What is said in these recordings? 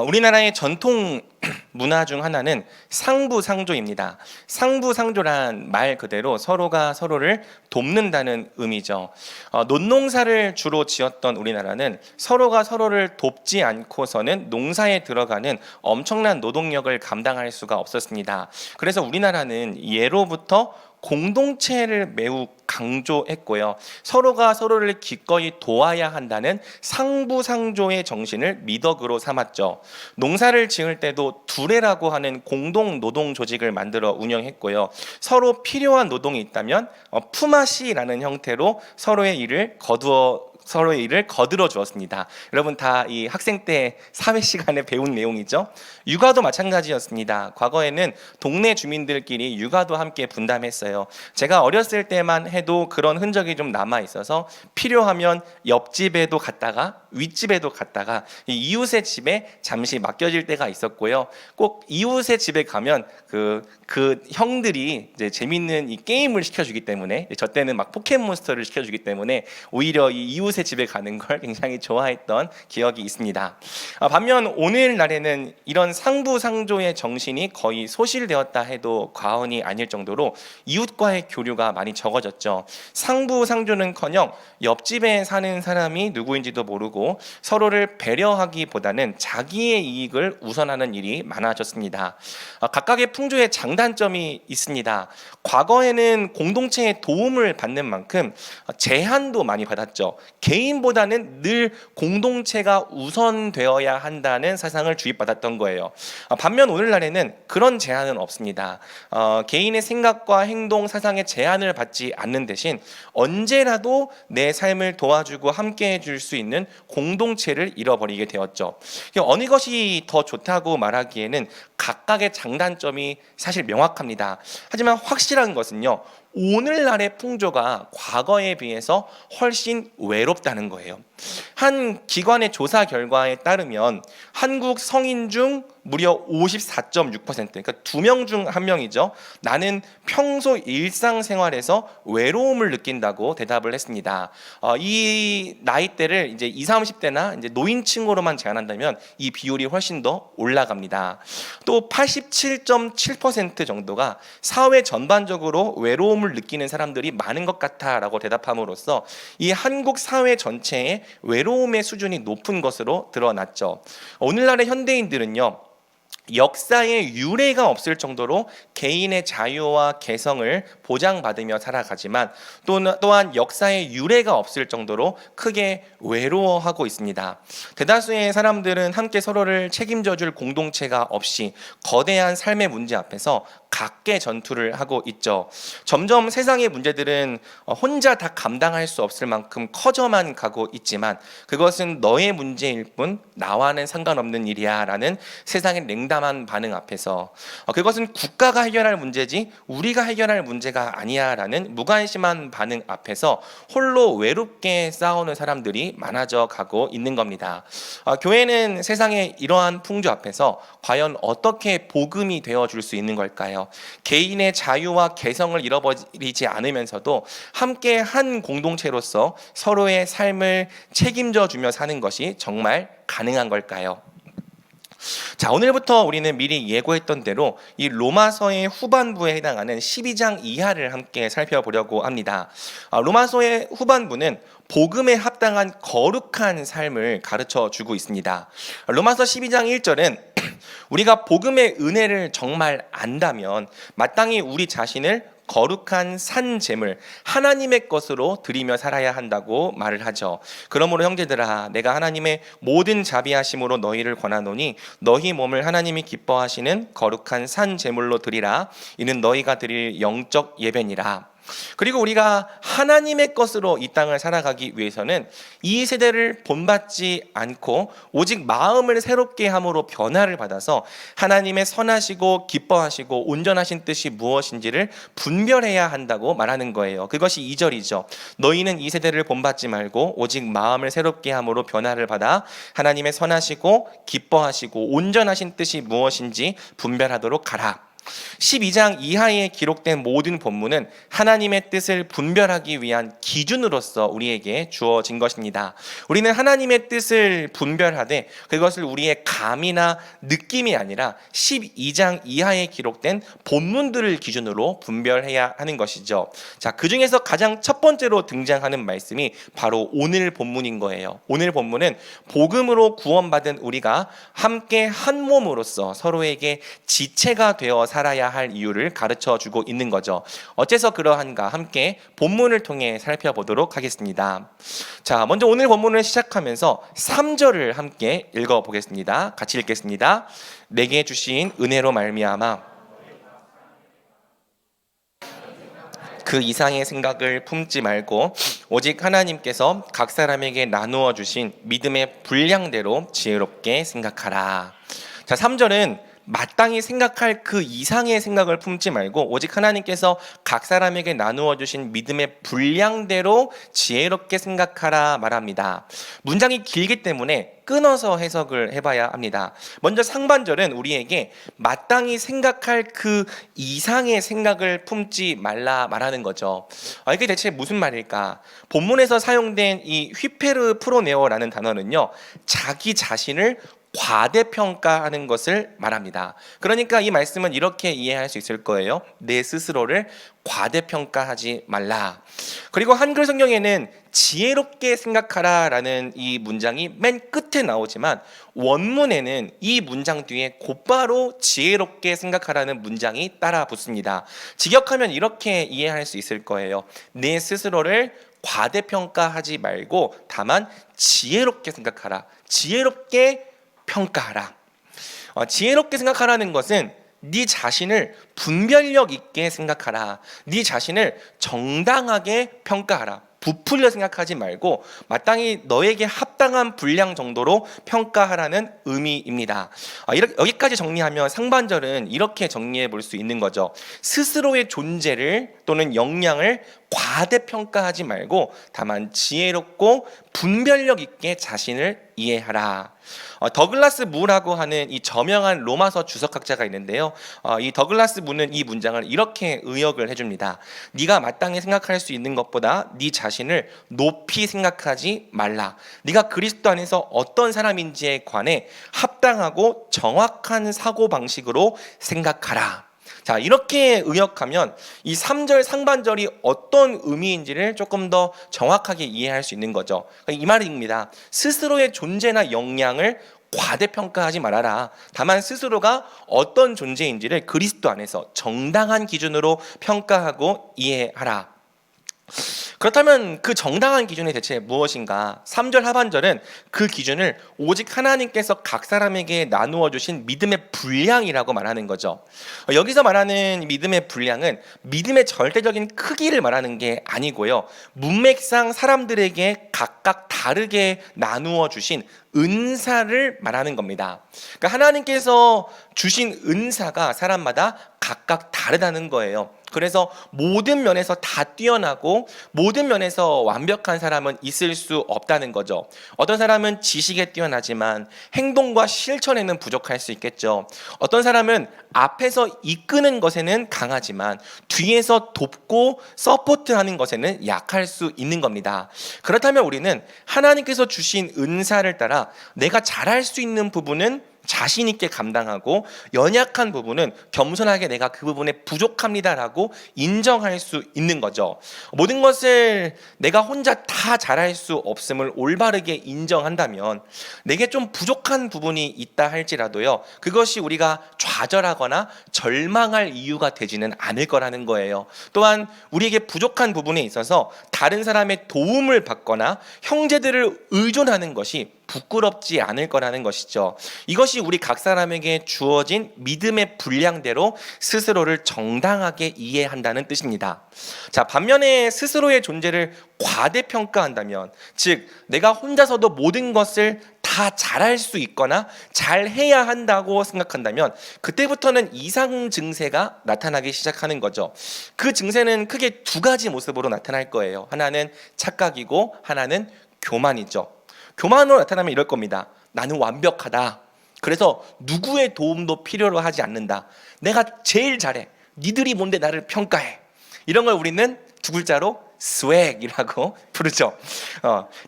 우리나라의 전통 문화 중 하나는 상부상조입니다. 상부상조란 말 그대로 서로가 서로를 돕는다는 의미죠. 논농사를 주로 지었던 우리나라는 서로가 서로를 돕지 않고서는 농사에 들어가는 엄청난 노동력을 감당할 수가 없었습니다. 그래서 우리나라는 예로부터 공동체를 매우 강조했고요. 서로가 서로를 기꺼이 도와야 한다는 상부상조의 정신을 미덕으로 삼았죠. 농사를 지을 때도 두레라고 하는 공동 노동 조직을 만들어 운영했고요. 서로 필요한 노동이 있다면 품앗이라는 형태로 서로의 일을 거들어 주었습니다. 여러분 다 이 학생 때 사회 시간에 배운 내용이죠. 육아도 마찬가지였습니다. 과거에는 동네 주민들끼리 육아도 함께 분담했어요. 제가 어렸을 때만 해도 그런 흔적이 좀 남아 있어서 필요하면 옆집에도 갔다가 윗집에도 갔다가 이웃의 집에 잠시 맡겨질 때가 있었고요. 꼭 이웃의 집에 가면 그 형들이 이제 재밌는 이 게임을 시켜주기 때문에, 저 때는 막 포켓몬스터를 시켜주기 때문에 오히려 이 이웃의 집에 가는 걸 굉장히 좋아했던 기억이 있습니다. 반면 오늘날에는 이런 상부상조의 정신이 거의 소실되었다 해도 과언이 아닐 정도로 이웃과의 교류가 많이 적어졌죠. 상부상조는커녕 옆집에 사는 사람이 누구인지도 모르고 서로를 배려하기보다는 자기의 이익을 우선하는 일이 많아졌습니다. 각각의 풍조에 장단점이 있습니다. 과거에는 공동체의 도움을 받는 만큼 제한도 많이 받았죠. 개인보다는 늘 공동체가 우선되어야 한다는 사상을 주입받았던 거예요. 반면 오늘날에는 그런 제한은 없습니다. 개인의 생각과 행동, 사상에 제한을 받지 않는 대신 언제라도 내 삶을 도와주고 함께 해줄 수 있는 공동체를 잃어버리게 되었죠. 어느 것이 더 좋다고 말하기에는 각각의 장단점이 사실 명확합니다. 하지만 확실한 것은요, 오늘날의 풍조가 과거에 비해서 훨씬 외롭다는 거예요. 한 기관의 조사 결과에 따르면 한국 성인 중 무려 54.6%, 그러니까 2명 중 1명이죠. 나는 평소 일상생활에서 외로움을 느낀다고 대답을 했습니다. 이 나이대를 이제 20, 30대나 이제 노인층으로만 제한한다면 이 비율이 훨씬 더 올라갑니다. 또 87.7% 정도가 사회 전반적으로 외로움을 느끼는 사람들이 많은 것 같아라고 대답함으로써 이 한국 사회 전체의 외로움의 수준이 높은 것으로 드러났죠. 오늘날의 현대인들은요, 역사의 유례가 없을 정도로 개인의 자유와 개성을 보장받으며 살아가지만 또한 역사의 유례가 없을 정도로 크게 외로워하고 있습니다. 대다수의 사람들은 함께 서로를 책임져줄 공동체가 없이 거대한 삶의 문제 앞에서 각계 전투를 하고 있죠. 점점 세상의 문제들은 혼자 다 감당할 수 없을 만큼 커져만 가고 있지만 그것은 너의 문제일 뿐 나와는 상관없는 일이야 라는 세상의 냉담한 반응 앞에서 그것은 국가가 해결할 문제지 우리가 해결할 문제가 아니야 라는 무관심한 반응 앞에서 홀로 외롭게 싸우는 사람들이 많아져 가고 있는 겁니다. 교회는 세상의 이러한 풍조 앞에서 과연 어떻게 복음이 되어줄 수 있는 걸까요? 개인의 자유와 개성을 잃어버리지 않으면서도 함께 한 공동체로서 서로의 삶을 책임져 주며 사는 것이 정말 가능한 걸까요? 자, 오늘부터 우리는 미리 예고했던 대로 이 로마서의 후반부에 해당하는 12장 이하를 함께 살펴보려고 합니다. 로마서의 후반부는 복음에 합당한 거룩한 삶을 가르쳐 주고 있습니다. 로마서 12장 1절은 우리가 복음의 은혜를 정말 안다면 마땅히 우리 자신을 거룩한 산 제물 하나님의 것으로 드리며 살아야 한다고 말을 하죠. 그러므로 형제들아 내가 하나님의 모든 자비하심으로 너희를 권하노니 너희 몸을 하나님이 기뻐하시는 거룩한 산 제물로 드리라. 이는 너희가 드릴 영적 예배니라. 그리고 우리가 하나님의 것으로 이 땅을 살아가기 위해서는 이 세대를 본받지 않고 오직 마음을 새롭게 함으로 변화를 받아서 하나님의 선하시고 기뻐하시고 온전하신 뜻이 무엇인지를 분별해야 한다고 말하는 거예요. 그것이 2절이죠. 너희는 이 세대를 본받지 말고 오직 마음을 새롭게 함으로 변화를 받아 하나님의 선하시고 기뻐하시고 온전하신 뜻이 무엇인지 분별하도록 가라. 12장 이하에 기록된 모든 본문은 하나님의 뜻을 분별하기 위한 기준으로서 우리에게 주어진 것입니다. 우리는 하나님의 뜻을 분별하되 그것을 우리의 감이나 느낌이 아니라 12장 이하에 기록된 본문들을 기준으로 분별해야 하는 것이죠. 자, 그 중에서 가장 첫 번째로 등장하는 말씀이 바로 오늘 본문인 거예요. 오늘 본문은 복음으로 구원받은 우리가 함께 한 몸으로서 서로에게 지체가 되어 살아야 할 이유를 가르쳐 주고 있는 거죠. 어째서 그러한가 함께 본문을 통해 살펴보도록 하겠습니다. 자, 먼저 오늘 본문을 시작하면서 3절을 함께 읽어보겠습니다. 같이 읽겠습니다. 내게 주신 은혜로 말미암아 그 이상의 생각을 품지 말고 오직 하나님께서 각 사람에게 나누어 주신 믿음의 분량대로 지혜롭게 생각하라. 자, 3절은 마땅히 생각할 그 이상의 생각을 품지 말고 오직 하나님께서 각 사람에게 나누어 주신 믿음의 분량대로 지혜롭게 생각하라 말합니다. 문장이 길기 때문에 끊어서 해석을 해봐야 합니다. 먼저 상반절은 우리에게 마땅히 생각할 그 이상의 생각을 품지 말라 말하는 거죠. 이게 대체 무슨 말일까? 본문에서 사용된 이 휘페르 프로네오라는 단어는요, 자기 자신을 과대평가하는 것을 말합니다. 그러니까 이 말씀은 이렇게 이해할 수 있을 거예요. 내 스스로를 과대평가하지 말라. 그리고 한글 성경에는 지혜롭게 생각하라 라는 이 문장이 맨 끝에 나오지만 원문에는 이 문장 뒤에 곧바로 지혜롭게 생각하라는 문장이 따라 붙습니다. 직역하면 이렇게 이해할 수 있을 거예요. 내 스스로를 과대평가하지 말고 다만 지혜롭게 생각하라. 지혜롭게 평가하라. 지혜롭게 생각하라는 것은 네 자신을 분별력 있게 생각하라. 네 자신을 정당하게 평가하라. 부풀려 생각하지 말고 마땅히 너에게 합당한 분량 정도로 평가하라는 의미입니다. 여기까지 정리하면 상반절은 이렇게 정리해 볼 수 있는 거죠. 스스로의 존재를 또는 역량을 과대평가하지 말고 다만 지혜롭고 분별력 있게 자신을 이해하라. 더글라스 무라고 하는 이 저명한 로마서 주석학자가 있는데요. 이 더글라스 무는 이 문장을 이렇게 의역을 해줍니다. 네가 마땅히 생각할 수 있는 것보다 네 자신을 높이 생각하지 말라. 네가 그리스도 안에서 어떤 사람인지에 관해 합당하고 정확한 사고방식으로 생각하라. 자, 이렇게 의역하면 이 3절 상반절이 어떤 의미인지를 조금 더 정확하게 이해할 수 있는 거죠. 이 말입니다. 스스로의 존재나 역량을 과대평가하지 말아라. 다만 스스로가 어떤 존재인지를 그리스도 안에서 정당한 기준으로 평가하고 이해하라. 그렇다면 그 정당한 기준이 대체 무엇인가? 3절 하반절은 그 기준을 오직 하나님께서 각 사람에게 나누어 주신 믿음의 분량이라고 말하는 거죠. 여기서 말하는 믿음의 분량은 믿음의 절대적인 크기를 말하는 게 아니고요, 문맥상 사람들에게 각각 다르게 나누어 주신 은사를 말하는 겁니다. 그러니까 하나님께서 주신 은사가 사람마다 각각 다르다는 거예요. 그래서 모든 면에서 다 뛰어나고 모든 면에서 완벽한 사람은 있을 수 없다는 거죠. 어떤 사람은 지식에 뛰어나지만 행동과 실천에는 부족할 수 있겠죠. 어떤 사람은 앞에서 이끄는 것에는 강하지만 뒤에서 돕고 서포트하는 것에는 약할 수 있는 겁니다. 그렇다면 우리는 하나님께서 주신 은사를 따라 내가 잘할 수 있는 부분은 자신 있게 감당하고 연약한 부분은 겸손하게 내가 그 부분에 부족합니다라고 인정할 수 있는 거죠. 모든 것을 내가 혼자 다 잘할 수 없음을 올바르게 인정한다면 내게 좀 부족한 부분이 있다 할지라도요, 그것이 우리가 좌절하거나 절망할 이유가 되지는 않을 거라는 거예요. 또한 우리에게 부족한 부분에 있어서 다른 사람의 도움을 받거나 형제들을 의존하는 것이 부끄럽지 않을 거라는 것이죠. 이것이 우리 각 사람에게 주어진 믿음의 분량대로 스스로를 정당하게 이해한다는 뜻입니다. 자, 반면에 스스로의 존재를 과대평가한다면, 즉 내가 혼자서도 모든 것을 다 잘할 수 있거나 잘해야 한다고 생각한다면 그때부터는 이상 증세가 나타나기 시작하는 거죠. 그 증세는 크게 두 가지 모습으로 나타날 거예요. 하나는 착각이고 하나는 교만이죠. 교만으로 나타나면 이럴 겁니다. 나는 완벽하다. 그래서 누구의 도움도 필요로 하지 않는다. 내가 제일 잘해. 니들이 뭔데 나를 평가해. 이런 걸 우리는 두 글자로 스웩이라고 부르죠.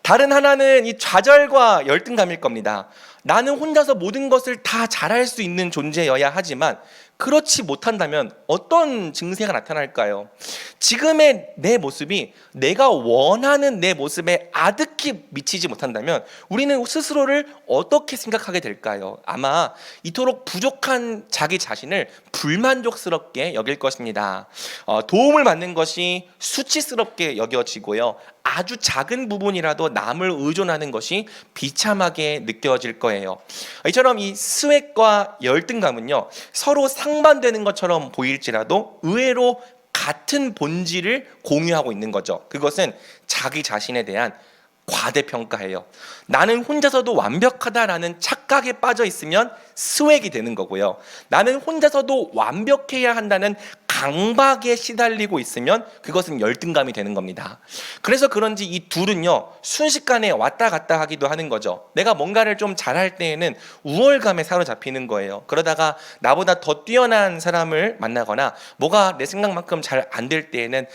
다른 하나는 이 좌절과 열등감일 겁니다. 나는 혼자서 모든 것을 다 잘할 수 있는 존재여야 하지만 그렇지 못한다면 어떤 증세가 나타날까요? 지금의 내 모습이 내가 원하는 내 모습에 아득히 미치지 못한다면 우리는 스스로를 어떻게 생각하게 될까요? 아마 이토록 부족한 자기 자신을 불만족스럽게 여길 것입니다. 도움을 받는 것이 수치스럽게 여겨지고요. 아주 작은 부분이라도 남을 의존하는 것이 비참하게 느껴질 거예요. 이처럼 이 스웩과 열등감은요, 서로 상반되는 것처럼 보일지라도 의외로 같은 본질을 공유하고 있는 거죠. 그것은 자기 자신에 대한 과대평가예요. 나는 혼자서도 완벽하다라는 착각에 빠져 있으면 스웩이 되는 거고요. 나는 혼자서도 완벽해야 한다는 강박에 시달리고 있으면 그것은 열등감이 되는 겁니다. 그래서 그런지 이 둘은요, 순식간에 왔다 갔다 하기도 하는 거죠. 내가 뭔가를 좀 잘할 때에는 우월감에 사로잡히는 거예요. 그러다가 나보다 더 뛰어난 사람을 만나거나 뭐가 내 생각만큼 잘 안 될 때에는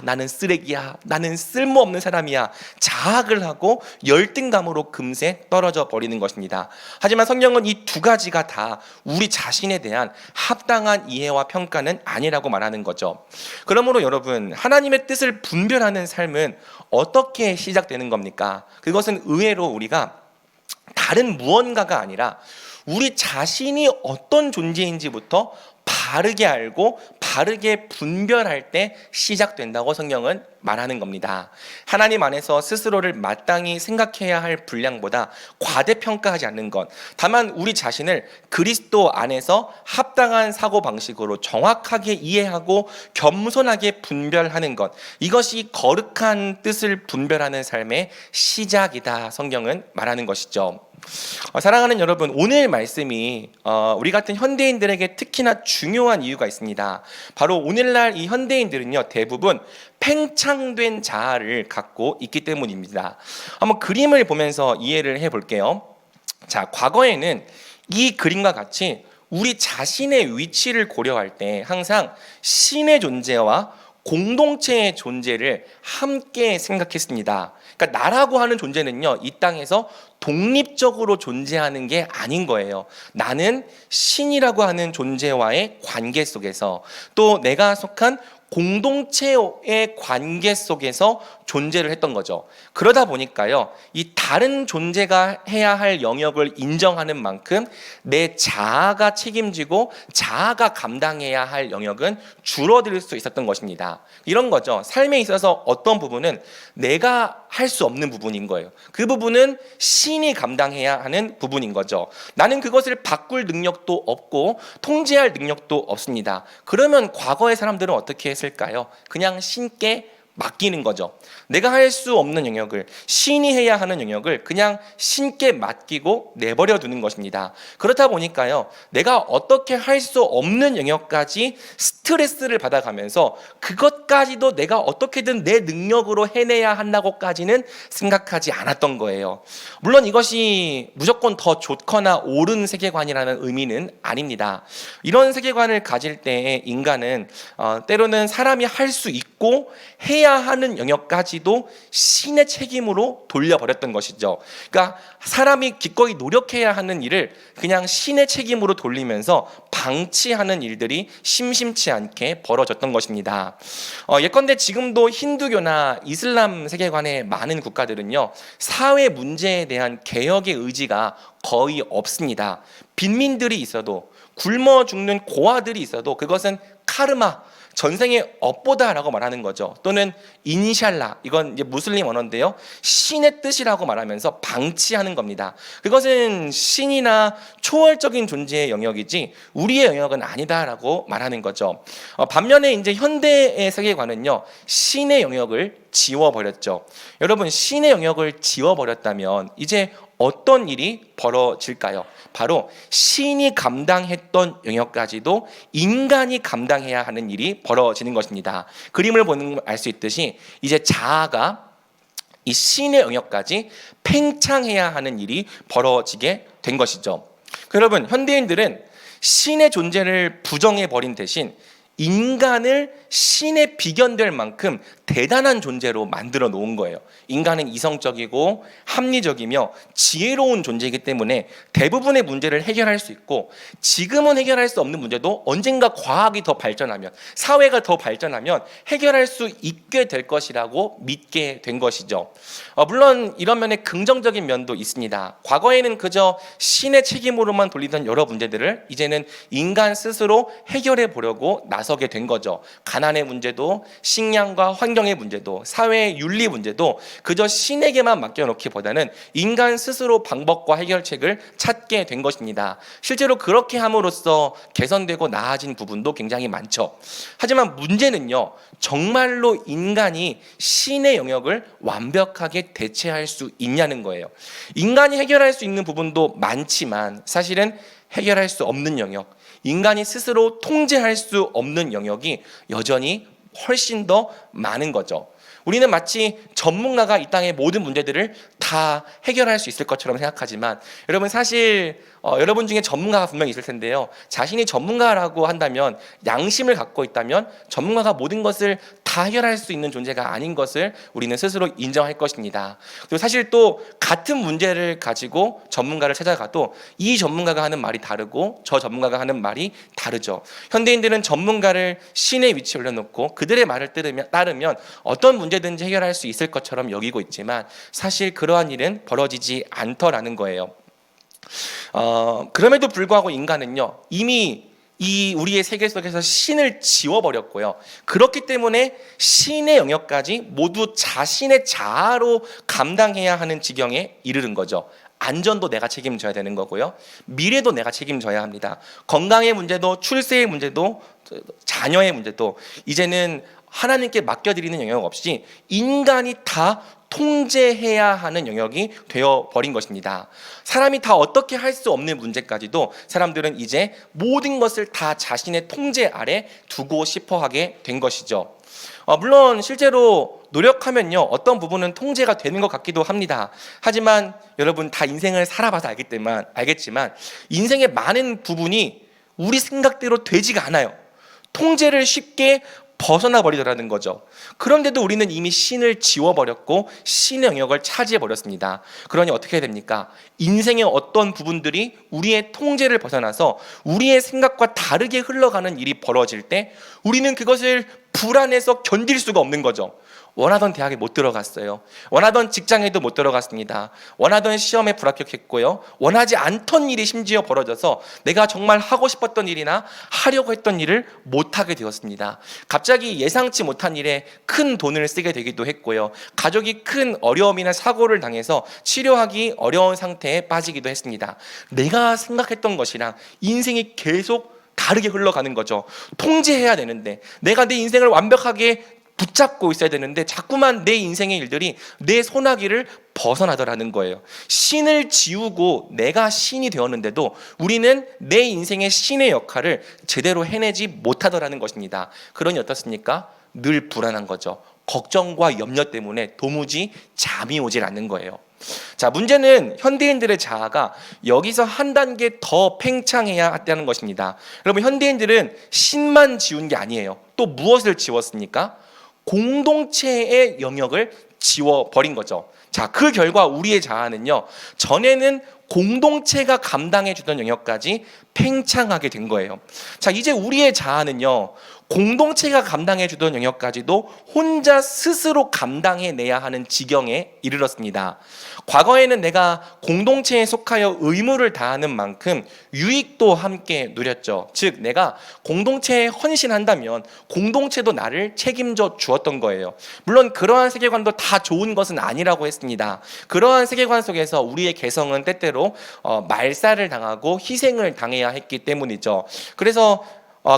나는 쓰레기야, 나는 쓸모없는 사람이야, 자학을 하고 열등감으로 금세 떨어져 버리는 것입니다. 하지만 성경은 이 두 가지가 다 우리 자신에 대한 합당한 이해와 평가는 아니라고 말하는 거죠. 그러므로 여러분, 하나님의 뜻을 분별하는 삶은 어떻게 시작되는 겁니까? 그것은 의외로 우리가 다른 무언가가 아니라 우리 자신이 어떤 존재인지부터 바르게 알고 바르게 분별할 때 시작된다고 성경은 말하는 겁니다. 하나님 안에서 스스로를 마땅히 생각해야 할 분량보다 과대평가하지 않는 것, 다만 우리 자신을 그리스도 안에서 합당한 사고방식으로 정확하게 이해하고 겸손하게 분별하는 것, 이것이 거룩한 뜻을 분별하는 삶의 시작이다, 성경은 말하는 것이죠. 사랑하는 여러분, 오늘 말씀이 우리 같은 현대인들에게 특히나 중요한 이유가 있습니다. 바로 오늘날 이 현대인들은요, 대부분 팽창된 자아를 갖고 있기 때문입니다. 한번 그림을 보면서 이해를 해볼게요. 자, 과거에는 이 그림과 같이 우리 자신의 위치를 고려할 때 항상 신의 존재와 공동체의 존재를 함께 생각했습니다. 그러니까 나라고 하는 존재는요, 이 땅에서 독립적으로 존재하는 게 아닌 거예요. 나는 신이라고 하는 존재와의 관계 속에서, 또 내가 속한 공동체의 관계 속에서 존재를 했던 거죠. 그러다 보니까요, 이 다른 존재가 해야 할 영역을 인정하는 만큼 내 자아가 책임지고 자아가 감당해야 할 영역은 줄어들 수 있었던 것입니다. 이런 거죠. 삶에 있어서 어떤 부분은 내가 할 수 없는 부분인 거예요. 그 부분은 신이 감당해야 하는 부분인 거죠. 나는 그것을 바꿀 능력도 없고 통제할 능력도 없습니다. 그러면 과거의 사람들은 어떻게 했을까요? 그냥 신께 맡기는 거죠. 내가 할 수 없는 영역을, 신이 해야 하는 영역을 그냥 신께 맡기고 내버려 두는 것입니다. 그렇다 보니까요, 내가 어떻게 할 수 없는 영역까지 스트레스를 받아가면서 그것까지도 내가 어떻게든 내 능력으로 해내야 한다고까지는 생각하지 않았던 거예요. 물론 이것이 무조건 더 좋거나 옳은 세계관이라는 의미는 아닙니다. 이런 세계관을 가질 때 인간은 때로는 사람이 할 수 있고 해야 하는 영역까지도 신의 책임으로 돌려버렸던 것이죠. 그러니까 사람이 기꺼이 노력해야 하는 일을 그냥 신의 책임으로 돌리면서 방치하는 일들이 심심치 않게 벌어졌던 것입니다. 예컨대 지금도 힌두교나 이슬람 세계관의 많은 국가들은요, 사회 문제에 대한 개혁의 의지가 거의 없습니다. 빈민들이 있어도, 굶어 죽는 고아들이 있어도 그것은 카르마, 전생의 업보다라고 말하는 거죠. 또는 인샬라, 이건 이제 무슬림 언어인데요, 신의 뜻이라고 말하면서 방치하는 겁니다. 그것은 신이나 초월적인 존재의 영역이지 우리의 영역은 아니다라고 말하는 거죠. 반면에 이제 현대의 세계관은요, 신의 영역을 지워버렸죠. 여러분, 신의 영역을 지워버렸다면 이제 어떤 일이 벌어질까요? 바로 신이 감당했던 영역까지도 인간이 감당해야 하는 일이 벌어지는 것입니다. 그림을 보면 알 수 있듯이 이제 자아가 이 신의 영역까지 팽창해야 하는 일이 벌어지게 된 것이죠. 여러분, 현대인들은 신의 존재를 부정해 버린 대신 인간을 신에 비견될 만큼 대단한 존재로 만들어 놓은 거예요. 인간은 이성적이고 합리적이며 지혜로운 존재이기 때문에 대부분의 문제를 해결할 수 있고, 지금은 해결할 수 없는 문제도 언젠가 과학이 더 발전하면, 사회가 더 발전하면 해결할 수 있게 될 것이라고 믿게 된 것이죠. 물론 이런 면에 긍정적인 면도 있습니다. 과거에는 그저 신의 책임으로만 돌리던 여러 문제들을 이제는 인간 스스로 해결해 보려고 나서게 된 거죠. 가난의 문제도, 식량과 환경의 문제도, 사회의 윤리 문제도 그저 신에게만 맡겨놓기보다는 인간 스스로 방법과 해결책을 찾게 된 것입니다. 실제로 그렇게 함으로써 개선되고 나아진 부분도 굉장히 많죠. 하지만 문제는요, 정말로 인간이 신의 영역을 완벽하게 대체할 수 있냐는 거예요. 인간이 해결할 수 있는 부분도 많지만 사실은 해결할 수 없는 영역, 인간이 스스로 통제할 수 없는 영역이 여전히 훨씬 더 많은 거죠. 우리는 마치 전문가가 이 땅의 모든 문제들을 다 해결할 수 있을 것처럼 생각하지만, 여러분 사실 여러분 중에 전문가가 분명히 있을 텐데요, 자신이 전문가라고 한다면, 양심을 갖고 있다면 전문가가 모든 것을 다 해결할 수 있는 존재가 아닌 것을 우리는 스스로 인정할 것입니다. 그리고 사실 또 같은 문제를 가지고 전문가를 찾아가도 이 전문가가 하는 말이 다르고 저 전문가가 하는 말이 다르죠. 현대인들은 전문가를 신의 위치에 올려놓고 그들의 말을 따르면 어떤 문제든지 해결할 수 있을 것처럼 여기고 있지만, 사실 그러한 일은 벌어지지 않더라는 거예요. 그럼에도 불구하고 인간은요, 이미 이 우리의 세계 속에서 신을 지워버렸고요. 그렇기 때문에 신의 영역까지 모두 자신의 자아로 감당해야 하는 지경에 이르는 거죠. 안전도 내가 책임져야 되는 거고요. 미래도 내가 책임져야 합니다. 건강의 문제도, 출세의 문제도, 자녀의 문제도 이제는 하나님께 맡겨드리는 영역 없이 인간이 다 통제해야 하는 영역이 되어버린 것입니다. 사람이 다 어떻게 할 수 없는 문제까지도 사람들은 이제 모든 것을 다 자신의 통제 아래 두고 싶어 하게 된 것이죠. 물론 실제로 노력하면요, 어떤 부분은 통제가 되는 것 같기도 합니다. 하지만 여러분 다 인생을 살아봐서 알겠지만 인생의 많은 부분이 우리 생각대로 되지가 않아요. 통제를 쉽게 벗어나 버리더라는 거죠. 그런데도 우리는 이미 신을 지워버렸고 신의 영역을 차지해버렸습니다. 그러니 어떻게 됩니까? 인생의 어떤 부분들이 우리의 통제를 벗어나서 우리의 생각과 다르게 흘러가는 일이 벌어질 때 우리는 그것을 불안해서 견딜 수가 없는 거죠. 원하던 대학에 못 들어갔어요. 원하던 직장에도 못 들어갔습니다. 원하던 시험에 불합격했고요. 원하지 않던 일이 심지어 벌어져서 내가 정말 하고 싶었던 일이나 하려고 했던 일을 못하게 되었습니다. 갑자기 예상치 못한 일에 큰 돈을 쓰게 되기도 했고요. 가족이 큰 어려움이나 사고를 당해서 치료하기 어려운 상태에 빠지기도 했습니다. 내가 생각했던 것이랑 인생이 계속 다르게 흘러가는 거죠. 통제해야 되는데, 내가 내 인생을 완벽하게 붙잡고 있어야 되는데 자꾸만 내 인생의 일들이 내 손아귀를 벗어나더라는 거예요. 신을 지우고 내가 신이 되었는데도 우리는 내 인생의 신의 역할을 제대로 해내지 못하더라는 것입니다. 그러니 어떻습니까? 늘 불안한 거죠. 걱정과 염려 때문에 도무지 잠이 오질 않는 거예요. 자, 문제는 현대인들의 자아가 여기서 한 단계 더 팽창해야 한다는 것입니다. 여러분, 현대인들은 신만 지운 게 아니에요. 또 무엇을 지웠습니까? 공동체의 영역을 지워버린 거죠. 자, 그 결과 우리의 자아는요, 전에는 공동체가 감당해주던 영역까지 팽창하게 된 거예요. 자, 이제 우리의 자아는요, 공동체가 감당해주던 영역까지도 혼자 스스로 감당해내야 하는 지경에 이르렀습니다. 과거에는 내가 공동체에 속하여 의무를 다하는 만큼 유익도 함께 누렸죠. 즉, 내가 공동체에 헌신한다면 공동체도 나를 책임져 주었던 거예요. 물론 그러한 세계관도 다 좋은 것은 아니라고 했습니다. 그러한 세계관 속에서 우리의 개성은 때때로 말살을 당하고 희생을 당해야 했기 때문이죠. 그래서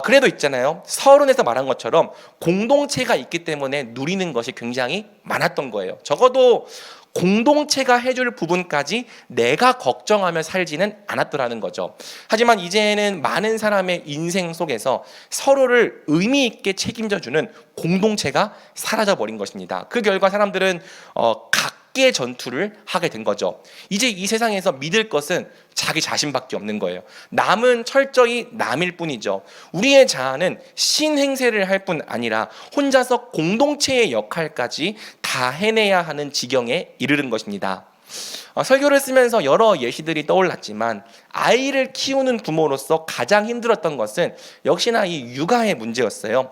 그래도 있잖아요. 서론에서 말한 것처럼 공동체가 있기 때문에 누리는 것이 굉장히 많았던 거예요. 적어도 공동체가 해줄 부분까지 내가 걱정하며 살지는 않았더라는 거죠. 하지만 이제는 많은 사람의 인생 속에서 서로를 의미 있게 책임져주는 공동체가 사라져버린 것입니다. 그 결과 사람들은 각계 전투를 하게 된 거죠. 이제 이 세상에서 믿을 것은 자기 자신밖에 없는 거예요. 남은 철저히 남일 뿐이죠. 우리의 자아는 신행세를 할 뿐 아니라 혼자서 공동체의 역할까지 다 해내야 하는 지경에 이르는 것입니다. 설교를 쓰면서 여러 예시들이 떠올랐지만 아이를 키우는 부모로서 가장 힘들었던 것은 역시나 이 육아의 문제였어요.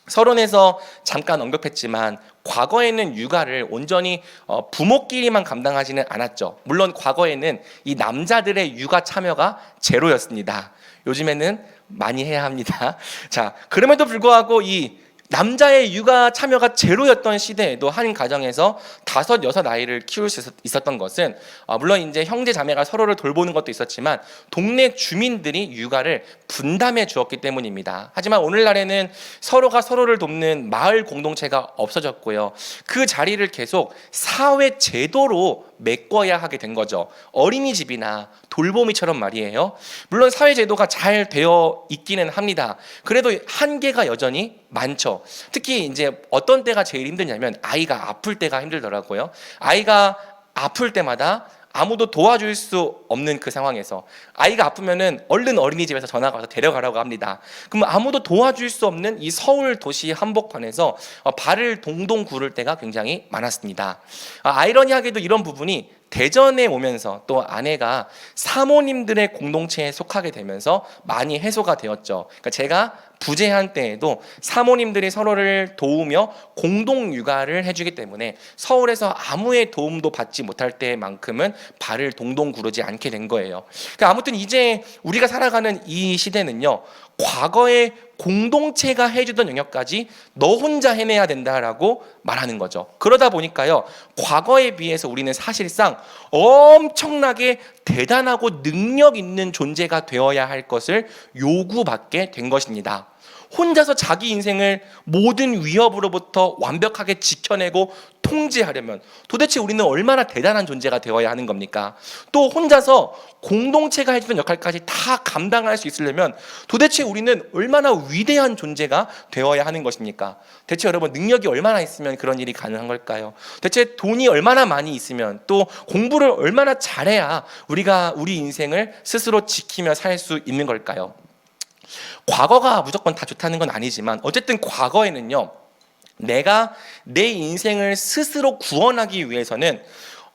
서론에서 잠깐 언급했지만 과거에는 육아를 온전히 부모끼리만 감당하지는 않았죠. 물론 과거에는 이 남자들의 육아 참여가 제로였습니다. 요즘에는 많이 해야 합니다. 자, 그럼에도 불구하고 이 남자의 육아 참여가 제로였던 시대에도 한 가정에서 5, 6 아이를 키울 수 있었던 것은 물론 이제 형제 자매가 서로를 돌보는 것도 있었지만 동네 주민들이 육아를 분담해 주었기 때문입니다. 하지만 오늘날에는 서로가 서로를 돕는 마을 공동체가 없어졌고요. 그 자리를 계속 사회 제도로 메꿔야 하게 된 거죠. 어린이집이나 돌보미처럼 말이에요. 물론 사회제도가 잘 되어 있기는 합니다. 그래도 한계가 여전히 많죠. 특히 이제 어떤 때가 제일 힘드냐면 아이가 아플 때가 힘들더라고요. 아이가 아플 때마다 아무도 도와줄 수 없는 그 상황에서 아이가 아프면은 얼른 어린이집에서 전화가 와서 데려가라고 합니다. 그럼 아무도 도와줄 수 없는 이 서울 도시 한복판에서 발을 동동 구를 때가 굉장히 많았습니다. 아이러니하게도 이런 부분이 대전에 오면서 또 아내가 사모님들의 공동체에 속하게 되면서 많이 해소가 되었죠. 그러니까 제가 부재한 때에도 사모님들이 서로를 도우며 공동 육아를 해주기 때문에 서울에서 아무의 도움도 받지 못할 때만큼은 발을 동동 구르지 않게 된 거예요. 그러니까 아무튼 이제 우리가 살아가는 이 시대는요, 과거에 공동체가 해주던 영역까지 너 혼자 해내야 된다라고 말하는 거죠. 그러다 보니까요, 과거에 비해서 우리는 사실상 엄청나게 대단하고 능력 있는 존재가 되어야 할 것을 요구받게 된 것입니다. 혼자서 자기 인생을 모든 위협으로부터 완벽하게 지켜내고 통제하려면 도대체 우리는 얼마나 대단한 존재가 되어야 하는 겁니까? 또 혼자서 공동체가 해주는 역할까지 다 감당할 수 있으려면 도대체 우리는 얼마나 위대한 존재가 되어야 하는 것입니까? 대체 여러분, 능력이 얼마나 있으면 그런 일이 가능한 걸까요? 대체 돈이 얼마나 많이 있으면, 또 공부를 얼마나 잘해야 우리가 우리 인생을 스스로 지키며 살 수 있는 걸까요? 과거가 무조건 다 좋다는 건 아니지만 어쨌든 과거에는요, 내가 내 인생을 스스로 구원하기 위해서는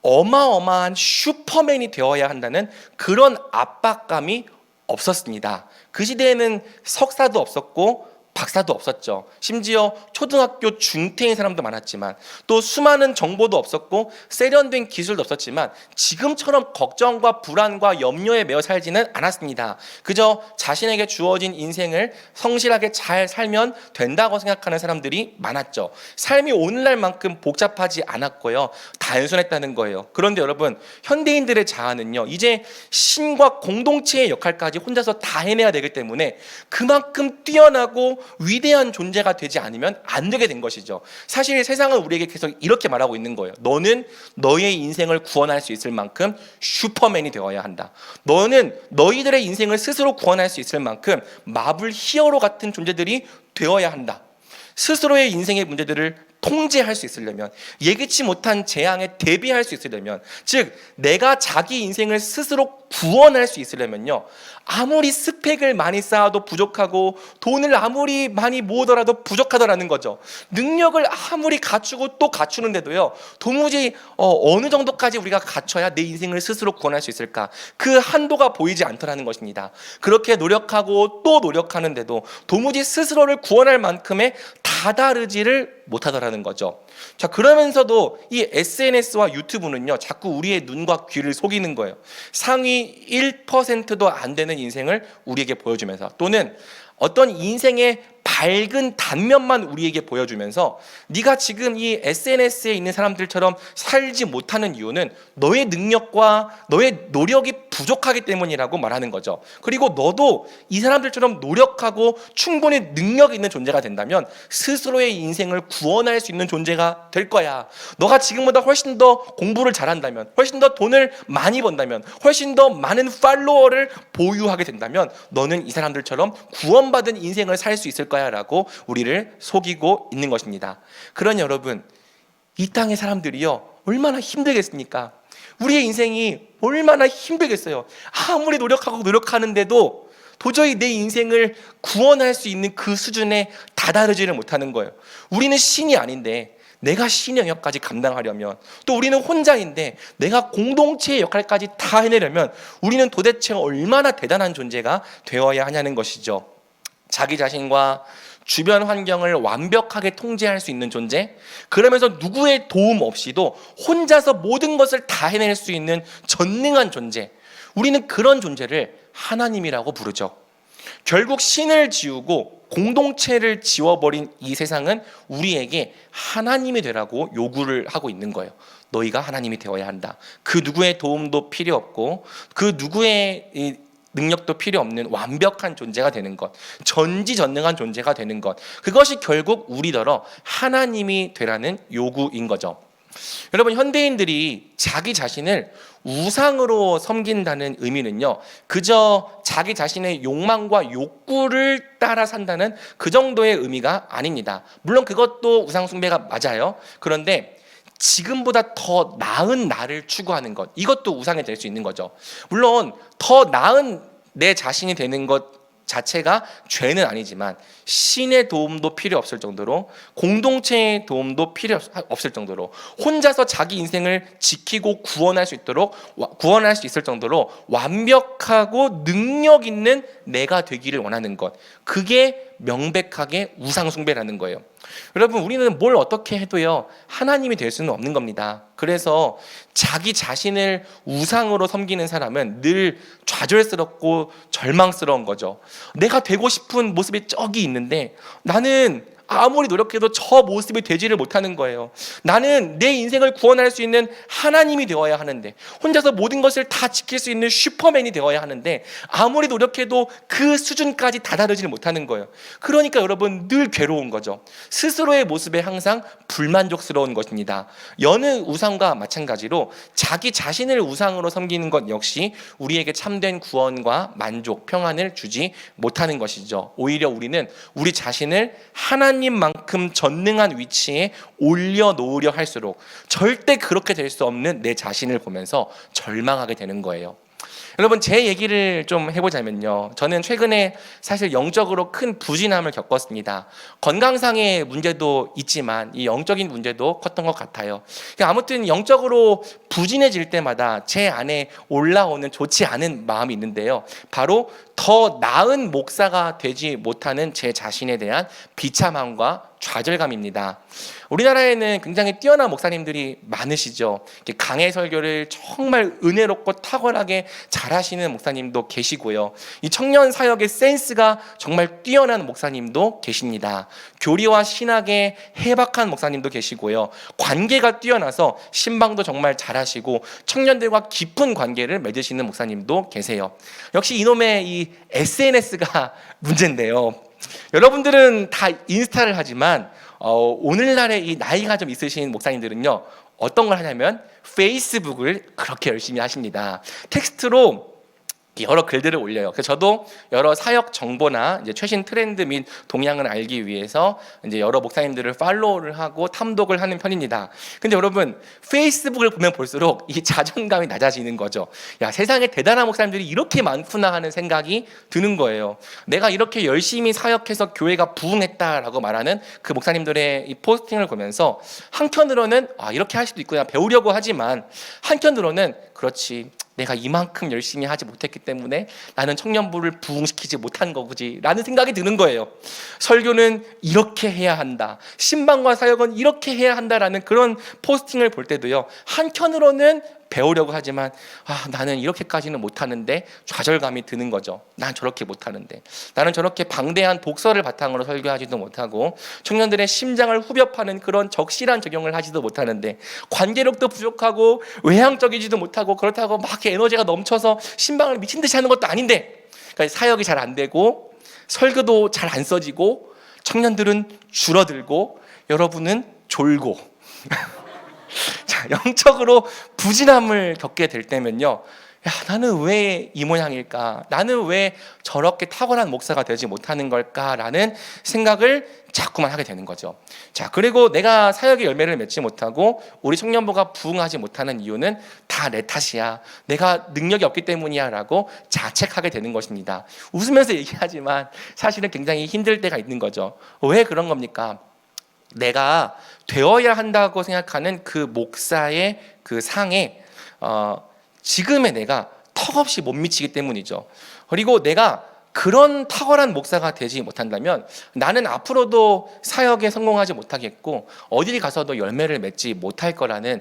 어마어마한 슈퍼맨이 되어야 한다는 그런 압박감이 없었습니다. 그 시대에는 석사도 없었고 박사도 없었죠. 심지어 초등학교 중퇴인 사람도 많았지만 또 수많은 정보도 없었고 세련된 기술도 없었지만 지금처럼 걱정과 불안과 염려에 매여 살지는 않았습니다. 그저 자신에게 주어진 인생을 성실하게 잘 살면 된다고 생각하는 사람들이 많았죠. 삶이 오늘날만큼 복잡하지 않았고요, 단순했다는 거예요. 그런데 여러분, 현대인들의 자아는요, 이제 신과 공동체의 역할까지 혼자서 다 해내야 되기 때문에 그만큼 뛰어나고 위대한 존재가 되지 않으면 안 되게 된 것이죠. 사실 세상은 우리에게 계속 이렇게 말하고 있는 거예요. 너는 너의 인생을 구원할 수 있을 만큼 슈퍼맨이 되어야 한다. 너는 너희들의 인생을 스스로 구원할 수 있을 만큼 마블 히어로 같은 존재들이 되어야 한다. 스스로의 인생의 문제들을 통제할 수 있으려면, 예기치 못한 재앙에 대비할 수 있으려면, 즉 내가 자기 인생을 스스로 구원할 수 있으려면요, 아무리 스펙을 많이 쌓아도 부족하고 돈을 아무리 많이 모으더라도 부족하더라는 거죠. 능력을 아무리 갖추고 또 갖추는데도요, 도무지 어느 정도까지 우리가 갖춰야 내 인생을 스스로 구원할 수 있을까, 그 한도가 보이지 않더라는 것입니다. 그렇게 노력하고 또 노력하는데도 도무지 스스로를 구원할 만큼의 다다르지를 못하더라는 거죠. 자, 그러면서도 이 SNS와 유튜브는요, 자꾸 우리의 눈과 귀를 속이는 거예요. 상위 1%도 안 되는 인생을 우리에게 보여주면서, 또는 어떤 인생의 밝은 단면만 우리에게 보여주면서 네가 지금 이 SNS에 있는 사람들처럼 살지 못하는 이유는 너의 능력과 너의 노력이 부족하기 때문이라고 말하는 거죠. 그리고 너도 이 사람들처럼 노력하고 충분히 능력 있는 존재가 된다면 스스로의 인생을 구원할 수 있는 존재가 될 거야. 너가 지금보다 훨씬 더 공부를 잘한다면, 훨씬 더 돈을 많이 번다면, 훨씬 더 많은 팔로워를 보유하게 된다면 너는 이 사람들처럼 구원받은 인생을 살 수 있을 거야 라고 우리를 속이고 있는 것입니다. 그러니 여러분, 이 땅의 사람들이요, 얼마나 힘들겠습니까? 우리의 인생이 얼마나 힘들겠어요. 아무리 노력하고 노력하는데도 도저히 내 인생을 구원할 수 있는 그 수준에 다다르지를 못하는 거예요. 우리는 신이 아닌데 내가 신의 영역까지 감당하려면, 또 우리는 혼자인데 내가 공동체의 역할까지 다 해내려면 우리는 도대체 얼마나 대단한 존재가 되어야 하냐는 것이죠. 자기 자신과 주변 환경을 완벽하게 통제할 수 있는 존재, 그러면서 누구의 도움 없이도 혼자서 모든 것을 다 해낼 수 있는 전능한 존재, 우리는 그런 존재를 하나님이라고 부르죠. 결국 신을 지우고 공동체를 지워버린 이 세상은 우리에게 하나님이 되라고 요구를 하고 있는 거예요. 너희가 하나님이 되어야 한다. 그 누구의 도움도 필요 없고 그 누구의 능력도 필요 없는 완벽한 존재가 되는 것, 전지전능한 존재가 되는 것, 그것이 결국 우리더러 하나님이 되라는 요구인 거죠. 여러분, 현대인들이 자기 자신을 우상으로 섬긴다는 의미는요, 그저 자기 자신의 욕망과 욕구를 따라 산다는 그 정도의 의미가 아닙니다. 물론 그것도 우상 숭배가 맞아요. 그런데 지금보다 더 나은 나를 추구하는 것, 이것도 우상이 될 수 있는 거죠. 물론 더 나은 내 자신이 되는 것 자체가 죄는 아니지만 신의 도움도 필요 없을 정도로, 공동체의 도움도 필요 없을 정도로, 혼자서 자기 인생을 지키고 구원할 수 있을 정도로 완벽하고 능력 있는 내가 되기를 원하는 것, 그게 명백하게 우상 숭배라는 거예요. 여러분, 우리는 뭘 어떻게 해도요 하나님이 될 수는 없는 겁니다. 그래서 자기 자신을 우상으로 섬기는 사람은 늘 좌절스럽고 절망스러운 거죠. 내가 되고 싶은 모습이 저기 있는데 나는 아무리 노력해도 저 모습이 되지를 못하는 거예요. 나는 내 인생을 구원할 수 있는 하나님이 되어야 하는데, 혼자서 모든 것을 다 지킬 수 있는 슈퍼맨이 되어야 하는데 아무리 노력해도 그 수준까지 다다르지를 못하는 거예요. 그러니까 여러분, 늘 괴로운 거죠. 스스로의 모습에 항상 불만족스러운 것입니다. 여느 우상과 마찬가지로 자기 자신을 우상으로 섬기는 것 역시 우리에게 참된 구원과 만족, 평안을 주지 못하는 것이죠. 오히려 우리는 우리 자신을 하나님만큼 전능한 위치에 올려놓으려 할수록 절대 그렇게 될 수 없는 내 자신을 보면서 절망하게 되는 거예요. 여러분, 제 얘기를 좀 해보자면요, 저는 최근에 사실 영적으로 큰 부진함을 겪었습니다. 건강상의 문제도 있지만 이 영적인 문제도 컸던 것 같아요. 아무튼 영적으로 부진해질 때마다 제 안에 올라오는 좋지 않은 마음이 있는데요, 바로 더 나은 목사가 되지 못하는 제 자신에 대한 비참함과 좌절감입니다. 우리나라에는 굉장히 뛰어난 목사님들이 많으시죠. 강해 설교를 정말 은혜롭고 탁월하게 잘하시는 목사님도 계시고요, 이 청년 사역의 센스가 정말 뛰어난 목사님도 계십니다. 교리와 신학에 해박한 목사님도 계시고요, 관계가 뛰어나서 신방도 정말 잘하시고 청년들과 깊은 관계를 맺으시는 목사님도 계세요. 역시 이놈의 이 SNS가 문제인데요, 여러분들은 다 인스타를 하지만 오늘날의 이 나이가 좀 있으신 목사님들은요 어떤 걸 하냐면 페이스북을 그렇게 열심히 하십니다. 텍스트로 여러 글들을 올려요. 그래서 저도 여러 사역 정보나 이제 최신 트렌드 및 동향을 알기 위해서 이제 여러 목사님들을 팔로우를 하고 탐독을 하는 편입니다. 근데 여러분, 페이스북을 보면 볼수록 이 자존감이 낮아지는 거죠. 야, 세상에 대단한 목사님들이 이렇게 많구나 하는 생각이 드는 거예요. 내가 이렇게 열심히 사역해서 교회가 부흥했다라고 말하는 그 목사님들의 이 포스팅을 보면서 한편으로는 이렇게 할 수도 있구나 배우려고 하지만, 한편으로는 그렇지, 내가 이만큼 열심히 하지 못했기 때문에 나는 청년부를 부흥시키지 못한 거지 라는 생각이 드는 거예요. 설교는 이렇게 해야 한다, 신방과 사역은 이렇게 해야 한다라는 그런 포스팅을 볼 때도요, 한편으로는 배우려고 하지만 나는 이렇게까지는 못하는데 좌절감이 드는 거죠. 난 저렇게 못하는데, 나는 저렇게 방대한 독서를 바탕으로 설교하지도 못하고 청년들의 심장을 후벼 파는 그런 적실한 적용을 하지도 못하는데, 관계력도 부족하고 외향적이지도 못하고, 그렇다고 막 에너지가 넘쳐서 신방을 미친 듯이 하는 것도 아닌데, 그러니까 사역이 잘 안 되고 설교도 잘 안 써지고 청년들은 줄어들고 여러분은 졸고 자, 영적으로 부진함을 겪게 될 때면요, 야, 나는 왜 이 모양일까? 나는 왜 저렇게 탁월한 목사가 되지 못하는 걸까라는 생각을 자꾸만 하게 되는 거죠. 자, 그리고 내가 사역의 열매를 맺지 못하고 우리 청년부가 부흥하지 못하는 이유는 다 내 탓이야, 내가 능력이 없기 때문이야라고 자책하게 되는 것입니다. 웃으면서 얘기하지만 사실은 굉장히 힘들 때가 있는 거죠. 왜 그런 겁니까? 내가 되어야 한다고 생각하는 그 목사의 그 상에 지금의 내가 턱없이 못 미치기 때문이죠. 그리고 내가 그런 탁월한 목사가 되지 못한다면 나는 앞으로도 사역에 성공하지 못하겠고 어디 가서도 열매를 맺지 못할 거라는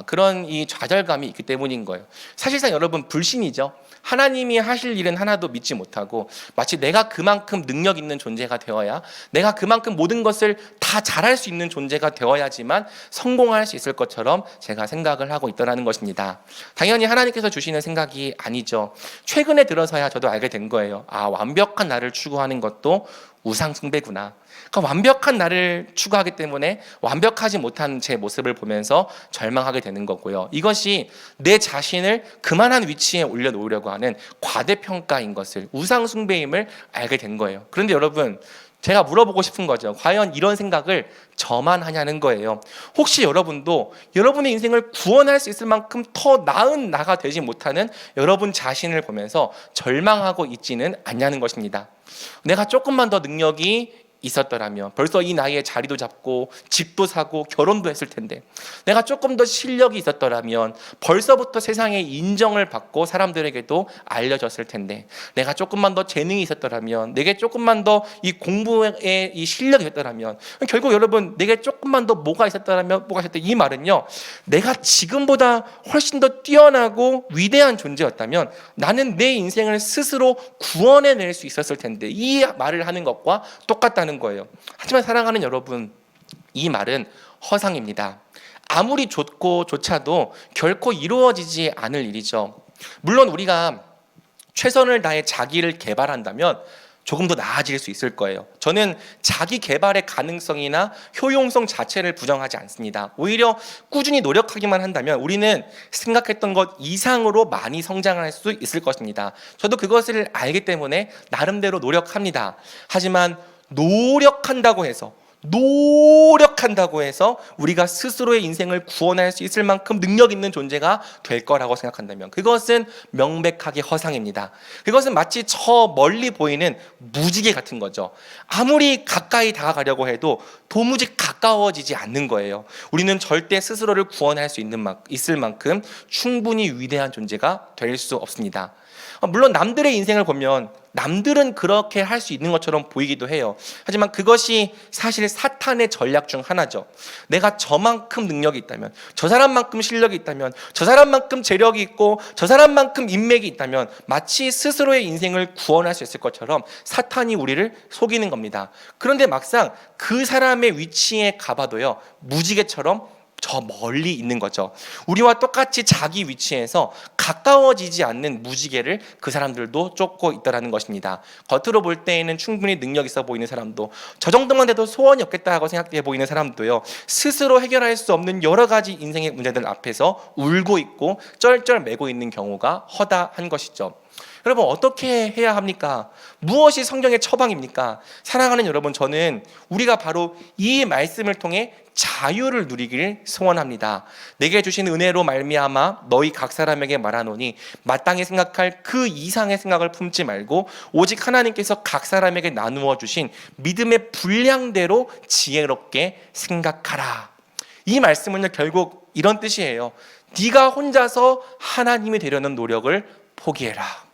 그런 이 좌절감이 있기 때문인 거예요. 사실상 여러분, 불신이죠. 하나님이 하실 일은 하나도 믿지 못하고 마치 내가 그만큼 능력 있는 존재가 되어야, 내가 그만큼 모든 것을 다 잘할 수 있는 존재가 되어야지만 성공할 수 있을 것처럼 제가 생각을 하고 있더라는 것입니다. 당연히 하나님께서 주시는 생각이 아니죠. 최근에 들어서야 저도 알게 된 거예요. 완벽한 나를 추구하는 것도 우상 숭배구나. 그러니까 완벽한 나를 추구하기 때문에 완벽하지 못한 제 모습을 보면서 절망하게 되는 거고요. 이것이 내 자신을 그만한 위치에 올려놓으려고 하는 과대평가인 것을, 우상 숭배임을 알게 된 거예요. 그런데 여러분, 제가 물어보고 싶은 거죠. 과연 이런 생각을 저만 하냐는 거예요. 혹시 여러분도 여러분의 인생을 구원할 수 있을 만큼 더 나은 나가 되지 못하는 여러분 자신을 보면서 절망하고 있지는 않냐는 것입니다. 내가 조금만 더 능력이 있었더라면 벌써 이 나이에 자리도 잡고 집도 사고 결혼도 했을 텐데, 내가 조금 더 실력이 있었더라면 벌써부터 세상에 인정을 받고 사람들에게도 알려졌을 텐데, 내가 조금만 더 재능이 있었더라면, 내게 조금만 더 이 공부에 이 실력이 있었더라면, 결국 여러분, 내게 조금만 더 뭐가 있었더라면, 이 말은요, 내가 지금보다 훨씬 더 뛰어나고 위대한 존재였다면 나는 내 인생을 스스로 구원해낼 수 있었을 텐데, 이 말을 하는 것과 똑같다는 거예요. 하지만 사랑하는 여러분, 이 말은 허상입니다. 아무리 좋고 좋차도 결코 이루어지지 않을 일이죠. 물론 우리가 최선을 다해 자기를 개발한다면 조금 더 나아질 수 있을 거예요. 저는 자기 개발의 가능성이나 효용성 자체를 부정하지 않습니다. 오히려 꾸준히 노력하기만 한다면 우리는 생각했던 것 이상으로 많이 성장할 수 있을 것입니다. 저도 그것을 알기 때문에 나름대로 노력합니다. 하지만 노력한다고 해서 우리가 스스로의 인생을 구원할 수 있을 만큼 능력 있는 존재가 될 거라고 생각한다면 그것은 명백하게 허상입니다. 그것은 마치 저 멀리 보이는 무지개 같은 거죠. 아무리 가까이 다가가려고 해도 도무지 가까워지지 않는 거예요. 우리는 절대 스스로를 구원할 수 있을 만큼 충분히 위대한 존재가 될 수 없습니다. 물론 남들의 인생을 보면 남들은 그렇게 할 수 있는 것처럼 보이기도 해요. 하지만 그것이 사실 사탄의 전략 중 하나죠. 내가 저만큼 능력이 있다면, 저 사람만큼 실력이 있다면, 저 사람만큼 재력이 있고, 저 사람만큼 인맥이 있다면 마치 스스로의 인생을 구원할 수 있을 것처럼 사탄이 우리를 속이는 겁니다. 그런데 막상 그 사람의 위치에 가봐도요, 무지개처럼 저 멀리 있는 거죠. 우리와 똑같이 자기 위치에서 가까워지지 않는 무지개를 그 사람들도 쫓고 있다는 것입니다. 겉으로 볼 때에는 충분히 능력 있어 보이는 사람도, 저 정도만 돼도 소원이 없겠다고 생각해 보이는 사람도요, 스스로 해결할 수 없는 여러 가지 인생의 문제들 앞에서 울고 있고 쩔쩔매고 있는 경우가 허다한 것이죠. 여러분, 어떻게 해야 합니까? 무엇이 성경의 처방입니까? 사랑하는 여러분, 저는 우리가 바로 이 말씀을 통해 자유를 누리기를 소원합니다. 내게 주신 은혜로 말미암아 너희 각 사람에게 말하노니 마땅히 생각할 그 이상의 생각을 품지 말고 오직 하나님께서 각 사람에게 나누어 주신 믿음의 분량대로 지혜롭게 생각하라. 이 말씀은요, 결국 이런 뜻이에요. 네가 혼자서 하나님이 되려는 노력을 포기해라.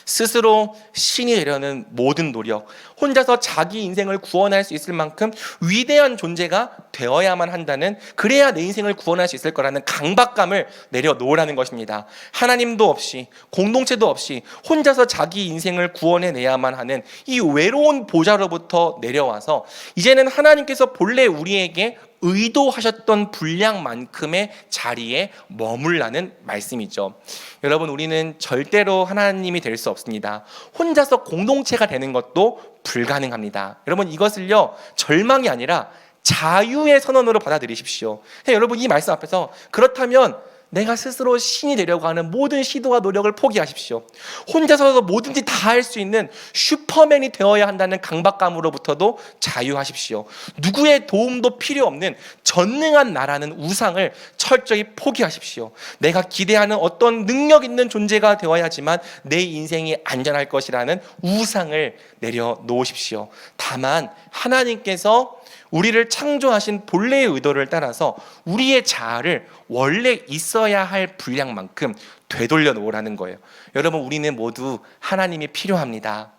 스스로 신이 되려는 모든 노력, 혼자서 자기 인생을 구원할 수 있을 만큼 위대한 존재가 되어야만 한다는, 그래야 내 인생을 구원할 수 있을 거라는 강박감을 내려놓으라는 것입니다. 하나님도 없이, 공동체도 없이 혼자서 자기 인생을 구원해내야만 하는 이 외로운 보좌로부터 내려와서 이제는 하나님께서 본래 우리에게 의도하셨던 분량만큼의 자리에 머물라는 말씀이죠. 여러분, 우리는 절대로 하나님이 될 수 없습니다. 혼자서 공동체가 되는 것도 불가능합니다. 여러분, 이것을요, 절망이 아니라 자유의 선언으로 받아들이십시오. 여러분, 이 말씀 앞에서 그렇다면 내가 스스로 신이 되려고 하는 모든 시도와 노력을 포기하십시오. 혼자서 뭐든지 다 할 수 있는 슈퍼맨이 되어야 한다는 강박감으로부터도 자유하십시오. 누구의 도움도 필요 없는 전능한 나라는 우상을 철저히 포기하십시오. 내가 기대하는 어떤 능력 있는 존재가 되어야지만 내 인생이 안전할 것이라는 우상을 내려놓으십시오. 다만 하나님께서 우리를 창조하신 본래의 의도를 따라서 우리의 자아를 원래 있어야 할 분량만큼 되돌려 놓으라는 거예요. 여러분, 우리는 모두 하나님이 필요합니다.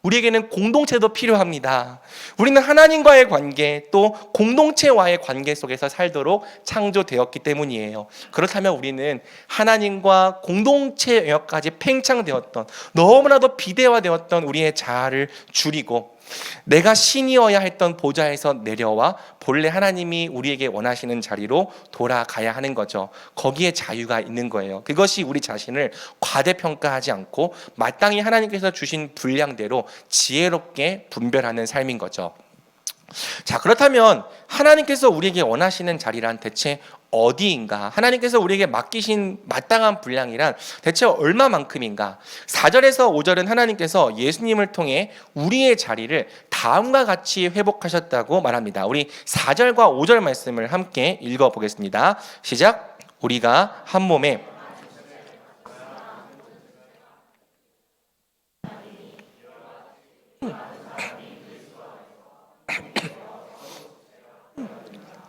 우리에게는 공동체도 필요합니다. 우리는 하나님과의 관계, 또 공동체와의 관계 속에서 살도록 창조되었기 때문이에요. 그렇다면 우리는 하나님과 공동체 영역까지 팽창되었던, 너무나도 비대화되었던 우리의 자아를 줄이고 내가 신이어야 했던 보좌에서 내려와 본래 하나님이 우리에게 원하시는 자리로 돌아가야 하는 거죠. 거기에 자유가 있는 거예요. 그것이 우리 자신을 과대평가하지 않고 마땅히 하나님께서 주신 분량대로 지혜롭게 분별하는 삶인 거죠. 자, 그렇다면 하나님께서 우리에게 원하시는 자리란 대체 어디인가? 하나님께서 우리에게 맡기신 마땅한 분량이란 대체 얼마만큼인가? 4절에서 5절은 하나님께서 예수님을 통해 우리의 자리를 다음과 같이 회복하셨다고 말합니다. 우리 4절과 5절 말씀을 함께 읽어보겠습니다. 시작. 우리가 한 몸에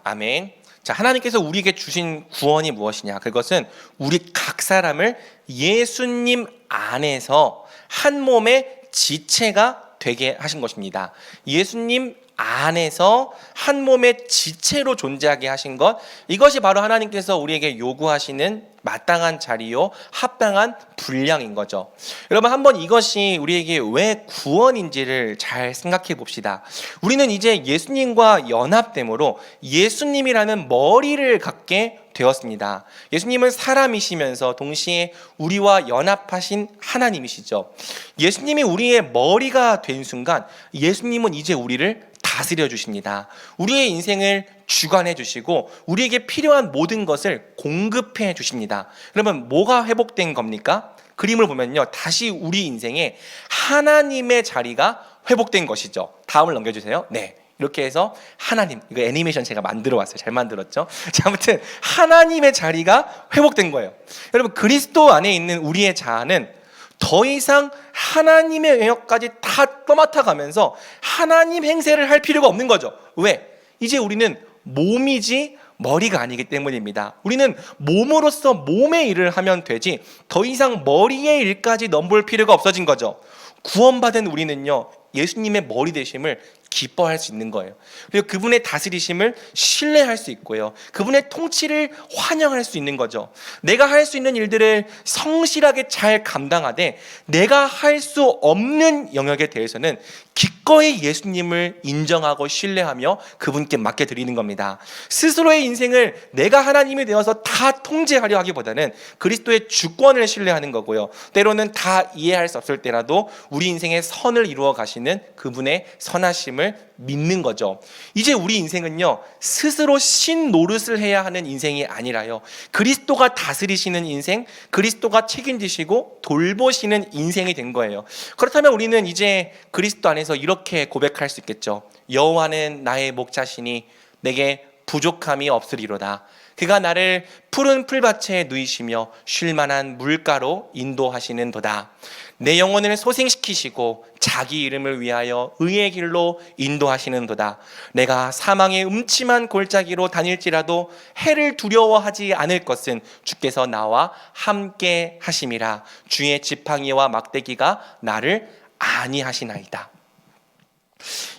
아멘. 자, 하나님께서 우리에게 주신 구원이 무엇이냐? 그것은 우리 각 사람을 예수님 안에서 한 몸의 지체가 되게 하신 것입니다. 예수님 안에서 한 몸의 지체로 존재하게 하신 것, 이것이 바로 하나님께서 우리에게 요구하시는 마땅한 자리요 합당한 분량인 거죠. 여러분, 한번 이것이 우리에게 왜 구원인지를 잘 생각해 봅시다. 우리는 이제 예수님과 연합됨으로 예수님이라는 머리를 갖게 되었습니다. 예수님은 사람이시면서 동시에 우리와 연합하신 하나님이시죠. 예수님이 우리의 머리가 된 순간 예수님은 이제 우리를 다스려 주십니다. 우리의 인생을 주관해 주시고 우리에게 필요한 모든 것을 공급해 주십니다. 그러면 뭐가 회복된 겁니까? 그림을 보면요, 다시 우리 인생에 하나님의 자리가 회복된 것이죠. 다음을 넘겨주세요. 네, 이렇게 해서 하나님, 이거 애니메이션 제가 만들어 왔어요. 잘 만들었죠? 자, 아무튼 하나님의 자리가 회복된 거예요. 여러분, 그리스도 안에 있는 우리의 자아는 더 이상 하나님의 영역까지 다 떠맡아가면서 하나님 행세를 할 필요가 없는 거죠. 왜? 이제 우리는 몸이지 머리가 아니기 때문입니다. 우리는 몸으로서 몸의 일을 하면 되지 더 이상 머리의 일까지 넘볼 필요가 없어진 거죠. 구원받은 우리는요, 예수님의 머리 되심을 기뻐할 수 있는 거예요. 그리고 그분의 다스리심을 신뢰할 수 있고요, 그분의 통치를 환영할 수 있는 거죠. 내가 할 수 있는 일들을 성실하게 잘 감당하되 내가 할 수 없는 영역에 대해서는 기꺼이 예수님을 인정하고 신뢰하며 그분께 맡겨드리는 겁니다. 스스로의 인생을 내가 하나님이 되어서 다 통제하려 하기보다는 그리스도의 주권을 신뢰하는 거고요, 때로는 다 이해할 수 없을 때라도 우리 인생의 선을 이루어 가시는 그분의 선하심을 믿는 거죠. 이제 우리 인생은요, 스스로 신 노릇을 해야 하는 인생이 아니라요, 그리스도가 다스리시는 인생, 그리스도가 책임지시고 돌보시는 인생이 된 거예요. 그렇다면 우리는 이제 그리스도 안에서 이렇게 고백할 수 있겠죠. 여호와는 나의 목자시니 내게 부족함이 없으리로다. 그가 나를 푸른 풀밭에 누이시며 쉴만한 물가로 인도하시는 도다. 내 영혼을 소생시키시고 자기 이름을 위하여 의의 길로 인도하시는 도다. 내가 사망의 음침한 골짜기로 다닐지라도 해를 두려워하지 않을 것은 주께서 나와 함께 하심이라. 주의 지팡이와 막대기가 나를 안위하시나이다.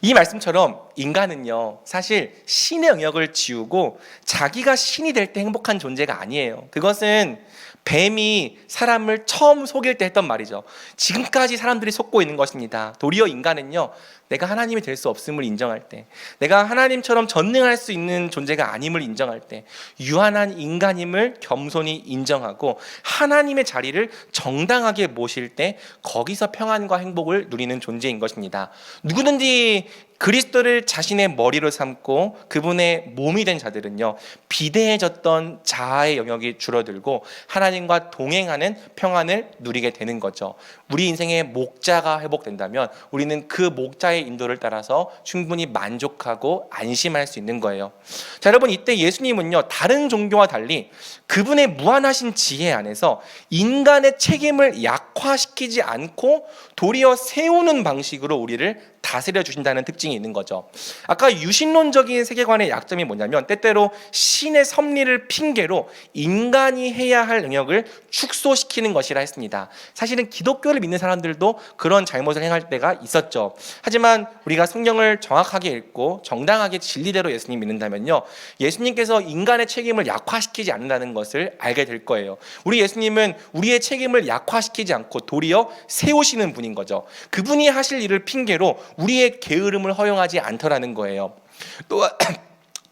이 말씀처럼 인간은요, 사실 신의 영역을 지우고 자기가 신이 될 때 행복한 존재가 아니에요. 그것은 뱀이 사람을 처음 속일 때 했던 말이죠. 지금까지 사람들이 속고 있는 것입니다. 도리어 인간은요, 내가 하나님이 될 수 없음을 인정할 때, 내가 하나님처럼 전능할 수 있는 존재가 아님을 인정할 때, 유한한 인간임을 겸손히 인정하고 하나님의 자리를 정당하게 모실 때 거기서 평안과 행복을 누리는 존재인 것입니다. 누구든지 그리스도를 자신의 머리로 삼고 그분의 몸이 된 자들은요, 비대해졌던 자아의 영역이 줄어들고 하나님과 동행하는 평안을 누리게 되는 거죠. 우리 인생의 목자가 회복된다면 우리는 그 목자의 인도를 따라서 충분히 만족하고 안심할 수 있는 거예요. 자, 여러분, 이때 예수님은요, 다른 종교와 달리 그분의 무한하신 지혜 안에서 인간의 책임을 약화시키지 않고 도리어 세우는 방식으로 우리를 다스려 주신다는 특징이 있는 거죠. 아까 유신론적인 세계관의 약점이 뭐냐면 때때로 신의 섭리를 핑계로 인간이 해야 할 영역을 축소시키는 것이라 했습니다. 사실은 기독교를 믿는 사람들도 그런 잘못을 행할 때가 있었죠. 하지만 우리가 성경을 정확하게 읽고 정당하게 진리대로 예수님 믿는다면요, 예수님께서 인간의 책임을 약화시키지 않는다는 것을 알게 될 거예요. 우리 예수님은 우리의 책임을 약화시키지 않고 도리어 세우시는 분인 거죠. 그분이 하실 일을 핑계로 우리의 게으름을 허용하지 않더라는 거예요.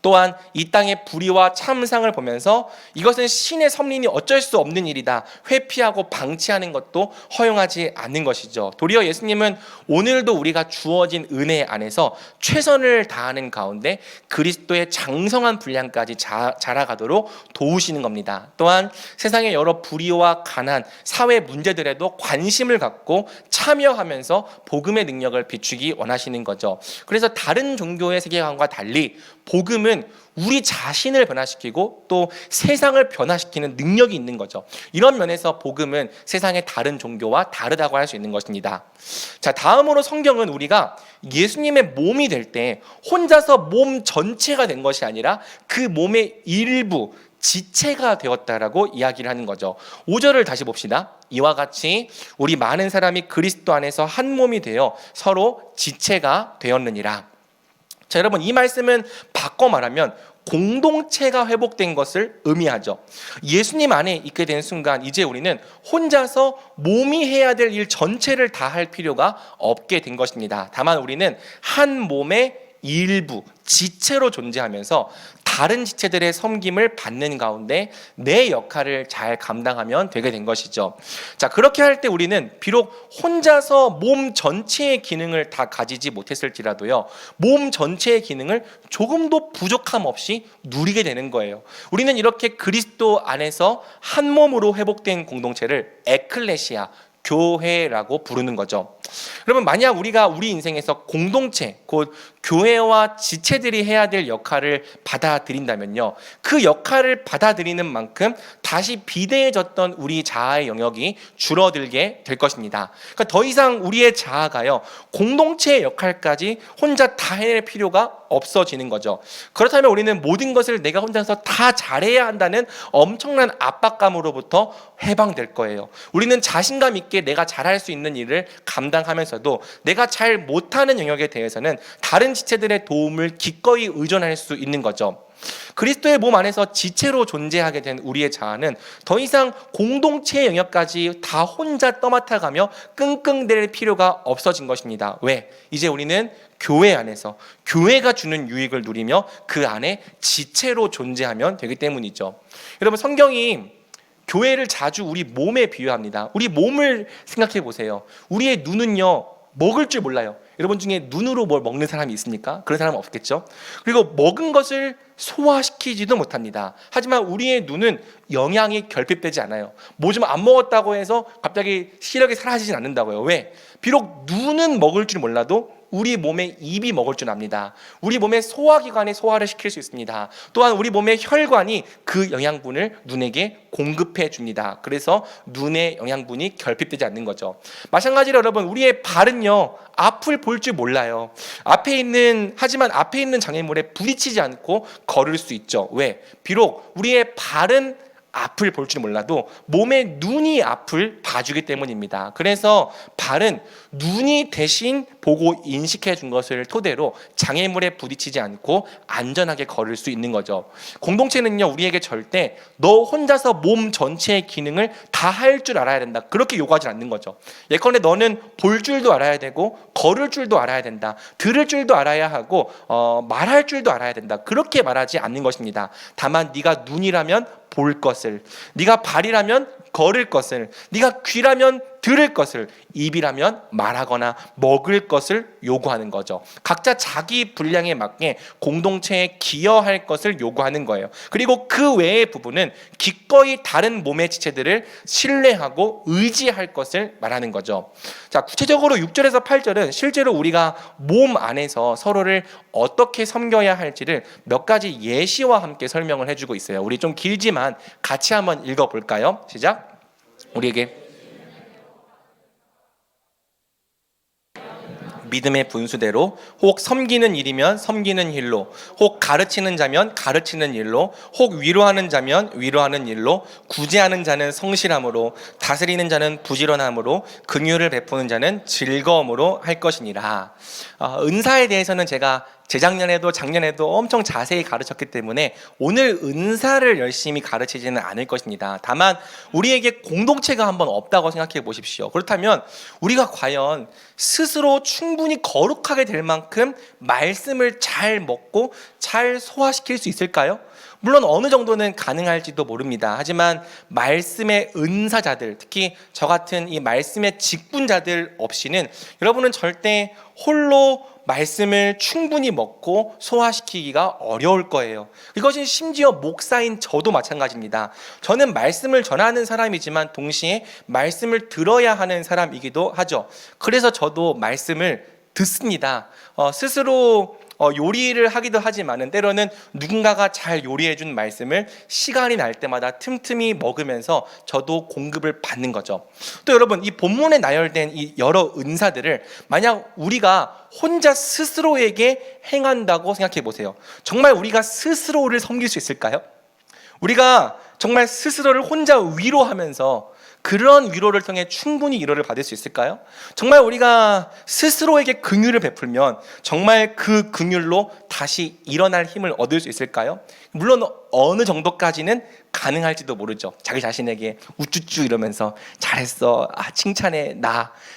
또한 이 땅의 불의와 참상을 보면서 이것은 신의 섭리니 어쩔 수 없는 일이다, 회피하고 방치하는 것도 허용하지 않는 것이죠. 도리어 예수님은 오늘도 우리가 주어진 은혜 안에서 최선을 다하는 가운데 그리스도의 장성한 분량까지 자라가도록 도우시는 겁니다. 또한 세상의 여러 불의와 가난, 사회 문제들에도 관심을 갖고 참여하면서 복음의 능력을 비추기 원하시는 거죠. 그래서 다른 종교의 세계관과 달리 복음은 우리 자신을 변화시키고 또 세상을 변화시키는 능력이 있는 거죠. 이런 면에서 복음은 세상의 다른 종교와 다르다고 할 수 있는 것입니다. 자, 다음으로 성경은 우리가 예수님의 몸이 될 때 혼자서 몸 전체가 된 것이 아니라 그 몸의 일부, 지체가 되었다라고 이야기를 하는 거죠. 5절을 다시 봅시다. 이와 같이 우리 많은 사람이 그리스도 안에서 한 몸이 되어 서로 지체가 되었느니라. 자, 여러분, 이 말씀은 바꿔 말하면 공동체가 회복된 것을 의미하죠. 예수님 안에 있게 된 순간 이제 우리는 혼자서 몸이 해야 될 일 전체를 다 할 필요가 없게 된 것입니다. 다만 우리는 한 몸의 일부, 지체로 존재하면서 다른 지체들의 섬김을 받는 가운데 내 역할을 잘 감당하면 되게 된 것이죠. 자, 그렇게 할 때 우리는 비록 혼자서 몸 전체의 기능을 다 가지지 못했을지라도요, 몸 전체의 기능을 조금도 부족함 없이 누리게 되는 거예요. 우리는 이렇게 그리스도 안에서 한 몸으로 회복된 공동체를 에클레시아, 교회라고 부르는 거죠. 그러면 만약 우리가 우리 인생에서 공동체, 곧 교회와 지체들이 해야 될 역할을 받아들인다면요, 그 역할을 받아들이는 만큼 다시 비대해졌던 우리 자아의 영역이 줄어들게 될 것입니다. 그러니까 더 이상 우리의 자아가요, 공동체의 역할까지 혼자 다 해낼 필요가 없어지는 거죠. 그렇다면 우리는 모든 것을 내가 혼자서 다 잘해야 한다는 엄청난 압박감으로부터 해방될 거예요. 우리는 자신감 있게 내가 잘할 수 있는 일을 감당하면서도 내가 잘 못하는 영역에 대해서는 다른 지체들의 도움을 기꺼이 의존할 수 있는 거죠. 그리스도의 몸 안에서 지체로 존재하게 된 우리의 자아는 더 이상 공동체의 영역까지 다 혼자 떠맡아가며 끙끙댈 필요가 없어진 것입니다. 왜? 이제 우리는 교회 안에서 교회가 주는 유익을 누리며 그 안에 지체로 존재하면 되기 때문이죠. 여러분, 성경이 교회를 자주 우리 몸에 비유합니다. 우리 몸을 생각해 보세요. 우리의 눈은요, 먹을 줄 몰라요. 여러분 중에 눈으로 뭘 먹는 사람이 있습니까? 그런 사람은 없겠죠. 그리고 먹은 것을 소화시키지도 못합니다. 하지만 우리의 눈은 영양이 결핍되지 않아요. 뭐 좀 안 먹었다고 해서 갑자기 시력이 사라지진 않는다고요. 왜? 비록 눈은 먹을 줄 몰라도 우리 몸의 입이 먹을 줄 압니다. 우리 몸의 소화기관이 소화를 시킬 수 있습니다. 또한 우리 몸의 혈관이 그 영양분을 눈에게 공급해 줍니다. 그래서 눈의 영양분이 결핍되지 않는 거죠. 마찬가지로 여러분, 우리의 발은요, 앞을 볼 줄 몰라요. 하지만 앞에 있는 장애물에 부딪히지 않고 걸을 수 있죠. 왜? 비록 우리의 발은 앞을 볼 줄 몰라도 몸의 눈이 앞을 봐주기 때문입니다. 그래서 발은 눈이 대신 보고 인식해 준 것을 토대로 장애물에 부딪히지 않고 안전하게 걸을 수 있는 거죠. 공동체는요, 우리에게 절대 너 혼자서 몸 전체의 기능을 다 할 줄 알아야 된다, 그렇게 요구하지 않는 거죠. 예컨대 너는 볼 줄도 알아야 되고 걸을 줄도 알아야 된다, 들을 줄도 알아야 하고 말할 줄도 알아야 된다, 그렇게 말하지 않는 것입니다. 다만 네가 눈이라면 볼 것을, 네가 발이라면 걸을 것을, 네가 귀라면 들을 것을, 입이라면 말하거나 먹을 것을 요구하는 거죠. 각자 자기 분량에 맞게 공동체에 기여할 것을 요구하는 거예요. 그리고 그 외의 부분은 기꺼이 다른 몸의 지체들을 신뢰하고 의지할 것을 말하는 거죠. 자, 구체적으로 6절에서 8절은 실제로 우리가 몸 안에서 서로를 어떻게 섬겨야 할지를 몇 가지 예시와 함께 설명을 해주고 있어요. 우리 좀 길지만 같이 한번 읽어볼까요? 시작. 우리에게 믿음의 분수대로, 혹 섬기는 일이면 섬기는 일로, 혹 가르치는 자면 가르치는 일로, 혹 위로하는 자면 위로하는 일로, 구제하는 자는 성실함으로, 다스리는 자는 부지런함으로, 긍휼을 베푸는 자는 즐거움으로 할 것이니라. 은사에 대해서는 제가 재작년에도 작년에도 엄청 자세히 가르쳤기 때문에 오늘 은사를 열심히 가르치지는 않을 것입니다. 다만 우리에게 공동체가 한번 없다고 생각해 보십시오. 그렇다면 우리가 과연 스스로 충분히 거룩하게 될 만큼 말씀을 잘 먹고 잘 소화시킬 수 있을까요? 물론 어느 정도는 가능할지도 모릅니다. 하지만 말씀의 은사자들, 특히 저 같은 이 말씀의 직분자들 없이는 여러분은 절대 홀로 말씀을 충분히 먹고 소화시키기가 어려울 거예요. 이것은 심지어 목사인 저도 마찬가지입니다. 저는 말씀을 전하는 사람이지만 동시에 말씀을 들어야 하는 사람이기도 하죠. 그래서 저도 말씀을 듣습니다. 스스로 요리를 하기도 하지만은 때로는 누군가가 잘 요리해준 말씀을 시간이 날 때마다 틈틈이 먹으면서 저도 공급을 받는 거죠. 또 여러분, 이 본문에 나열된 이 여러 은사들을 만약 우리가 혼자 스스로에게 행한다고 생각해 보세요. 정말 우리가 스스로를 섬길 수 있을까요? 우리가 정말 스스로를 혼자 위로하면서 그런 위로를 통해 충분히 위로를 받을 수 있을까요? 정말 우리가 스스로에게 긍휼을 베풀면 정말 그 긍휼로 다시 일어날 힘을 얻을 수 있을까요? 물론 어느 정도까지는 가능할지도 모르죠. 자기 자신에게 우쭈쭈 이러면서 잘했어, 칭찬해,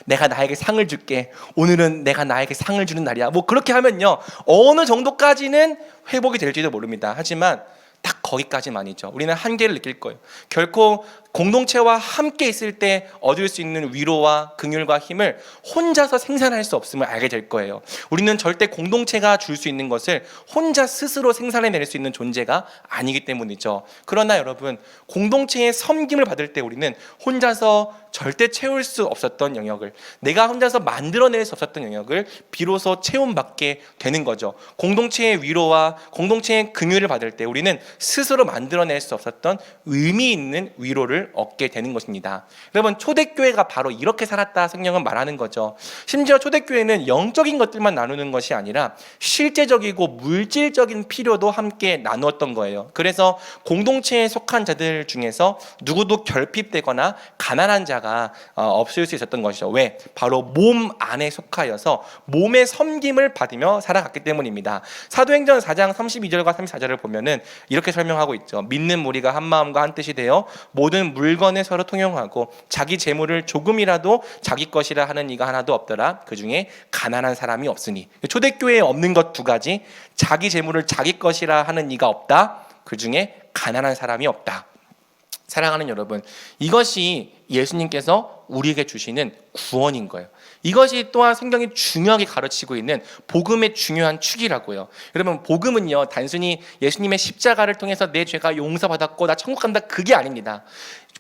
내가 나에게 상을 줄게, 오늘은 내가 나에게 상을 주는 날이야, 뭐 그렇게 하면요 어느 정도까지는 회복이 될지도 모릅니다. 하지만 딱 거기까지만이죠. 우리는 한계를 느낄 거예요. 결코 공동체와 함께 있을 때 얻을 수 있는 위로와 긍휼과 힘을 혼자서 생산할 수 없음을 알게 될 거예요. 우리는 절대 공동체가 줄 수 있는 것을 혼자 스스로 생산해낼 수 있는 존재가 아니기 때문이죠. 그러나 여러분, 공동체의 섬김을 받을 때 우리는 혼자서 절대 채울 수 없었던 영역을, 내가 혼자서 만들어낼 수 없었던 영역을 비로소 체험받게 되는 거죠. 공동체의 위로와 공동체의 긍휼을 받을 때 우리는 스스로 만들어낼 수 없었던 의미 있는 위로를 얻게 되는 것입니다. 여러분, 초대교회가 바로 이렇게 살았다 성경은 말하는 거죠. 심지어 초대교회는 영적인 것들만 나누는 것이 아니라 실제적이고 물질적인 필요도 함께 나누었던 거예요. 그래서 공동체에 속한 자들 중에서 누구도 결핍되거나 가난한 자가 없을 수 있었던 것이죠. 왜? 바로 몸 안에 속하여서 몸의 섬김을 받으며 살아갔기 때문입니다. 사도행전 4장 32절과 34절을 보면은 이렇게 설명하고 있죠. 믿는 무리가 한 마음과 한 뜻이 되어 모든 물건을 서로 통용하고 자기 재물을 조금이라도 자기 것이라 하는 이가 하나도 없더라. 그 중에 가난한 사람이 없으니. 초대교회에 없는 것 두 가지, 자기 재물을 자기 것이라 하는 이가 없다, 그 중에 가난한 사람이 없다. 사랑하는 여러분, 이것이 예수님께서 우리에게 주시는 구원인 거예요. 이것이 또한 성경이 중요하게 가르치고 있는 복음의 중요한 축이라고요. 여러분, 복음은요 단순히 예수님의 십자가를 통해서 내 죄가 용서받았고 나 천국 간다, 그게 아닙니다.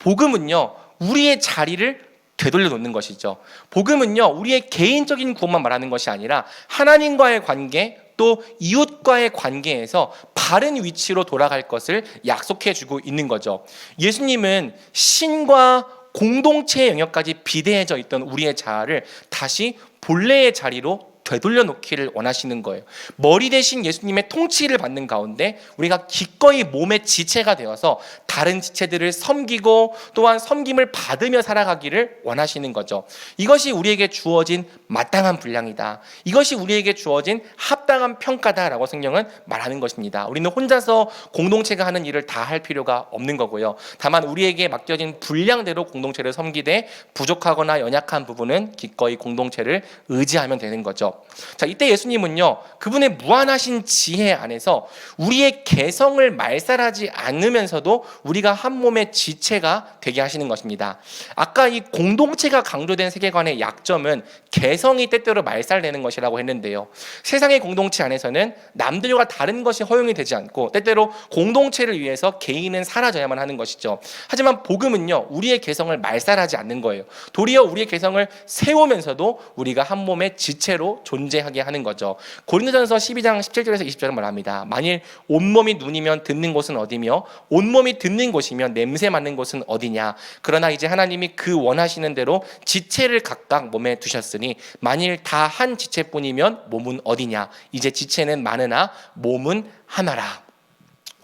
복음은요 우리의 자리를 되돌려 놓는 것이죠. 복음은요 우리의 개인적인 구원만 말하는 것이 아니라 하나님과의 관계, 또 이웃과의 관계에서 바른 위치로 돌아갈 것을 약속해 주고 있는 거죠. 예수님은 신과 공동체의 영역까지 비대해져 있던 우리의 자아를 다시 본래의 자리로 되돌려 놓기를 원하시는 거예요. 머리 대신 예수님의 통치를 받는 가운데 우리가 기꺼이 몸의 지체가 되어서 다른 지체들을 섬기고 또한 섬김을 받으며 살아가기를 원하시는 거죠. 이것이 우리에게 주어진 마땅한 분량이다. 이것이 우리에게 주어진 합당한 평가다라고 성경은 말하는 것입니다. 우리는 혼자서 공동체가 하는 일을 다 할 필요가 없는 거고요. 다만 우리에게 맡겨진 분량대로 공동체를 섬기되 부족하거나 연약한 부분은 기꺼이 공동체를 의지하면 되는 거죠. 자, 이때 예수님은요, 그분의 무한하신 지혜 안에서 우리의 개성을 말살하지 않으면서도 우리가 한 몸의 지체가 되게 하시는 것입니다. 아까 이 공동체가 강조된 세계관의 약점은 개성이 때때로 말살되는 것이라고 했는데요. 세상의 공동체 안에서는 남들과 다른 것이 허용이 되지 않고 때때로 공동체를 위해서 개인은 사라져야만 하는 것이죠. 하지만 복음은요, 우리의 개성을 말살하지 않는 거예요. 도리어 우리의 개성을 세우면서도 우리가 한 몸의 지체로 존재하게 하는 거죠. 고린도전서 12장 17절에서 20절은 말합니다. 만일 온몸이 눈이면 듣는 곳은 어디며 온몸이 듣는 곳이면 냄새 맡는 곳은 어디냐. 그러나 이제 하나님이 그 원하시는 대로 지체를 각각 몸에 두셨으니 만일 다 한 지체뿐이면 몸은 어디냐. 이제 지체는 많으나 몸은 하나라.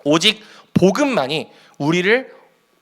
오직 복음만이 우리를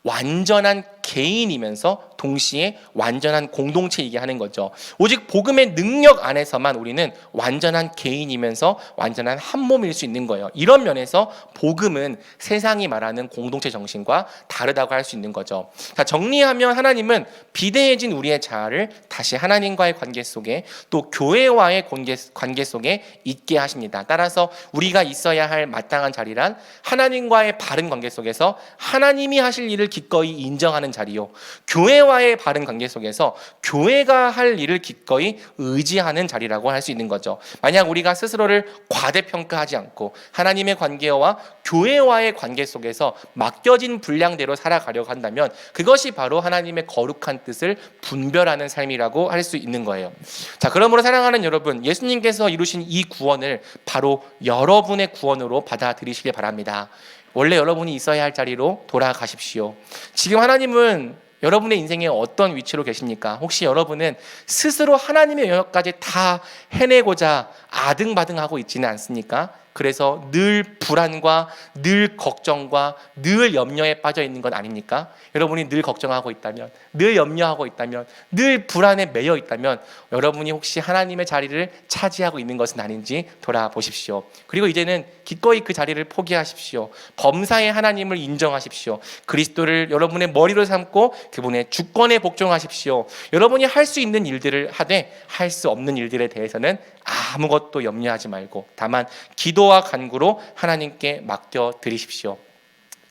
완전한 개인이면서 동시에 완전한 공동체이게 하는 거죠. 오직 복음의 능력 안에서만 우리는 완전한 개인이면서 완전한 한 몸일 수 있는 거예요. 이런 면에서 복음은 세상이 말하는 공동체 정신과 다르다고 할 수 있는 거죠. 자, 정리하면 하나님은 비대해진 우리의 자아를 다시 하나님과의 관계 속에 또 교회와의 관계 속에 있게 하십니다. 따라서 우리가 있어야 할 마땅한 자리란 하나님과의 바른 관계 속에서 하나님이 하실 일을 기꺼이 인정하는 자리요, 교회와의 바른 관계 속에서 교회가 할 일을 기꺼이 의지하는 자리라고 할 수 있는 거죠. 만약 우리가 스스로를 과대평가하지 않고 하나님의 관계와 교회와의 관계 속에서 맡겨진 분량대로 살아가려고 한다면 그것이 바로 하나님의 거룩한 뜻을 분별하는 삶이라고 할 수 있는 거예요. 자, 그러므로 사랑하는 여러분, 예수님께서 이루신 이 구원을 바로 여러분의 구원으로 받아들이시길 바랍니다. 원래 여러분이 있어야 할 자리로 돌아가십시오. 지금 하나님은 여러분의 인생에 어떤 위치로 계십니까? 혹시 여러분은 스스로 하나님의 영역까지 다 해내고자 아등바등하고 있지는 않습니까? 그래서 늘 불안과 늘 걱정과 늘 염려에 빠져 있는 건 아닙니까? 여러분이 늘 걱정하고 있다면, 늘 염려하고 있다면, 늘 불안에 매여 있다면 여러분이 혹시 하나님의 자리를 차지하고 있는 것은 아닌지 돌아보십시오. 그리고 이제는 기꺼이 그 자리를 포기하십시오. 범사의 하나님을 인정하십시오. 그리스도를 여러분의 머리로 삼고 그분의 주권에 복종하십시오. 여러분이 할 수 있는 일들을 하되 할 수 없는 일들에 대해서는 아무것도 염려하지 말고 다만 기도와 간구로 하나님께 맡겨드리십시오.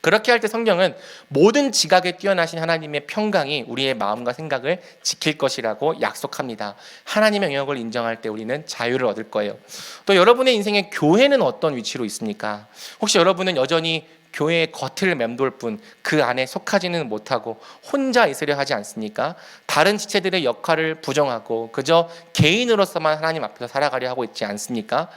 그렇게 할 때 성경은 모든 지각에 뛰어나신 하나님의 평강이 우리의 마음과 생각을 지킬 것이라고 약속합니다. 하나님의 영역을 인정할 때 우리는 자유를 얻을 거예요. 또 여러분의 인생에 교회는 어떤 위치로 있습니까? 혹시 여러분은 여전히 교회의 겉을 맴돌 뿐 그 안에 속하지는 못하고 혼자 있으려 하지 않습니까? 다른 지체들의 역할을 부정하고 그저 개인으로서만 하나님 앞에서 살아가려 하고 있지 않습니까?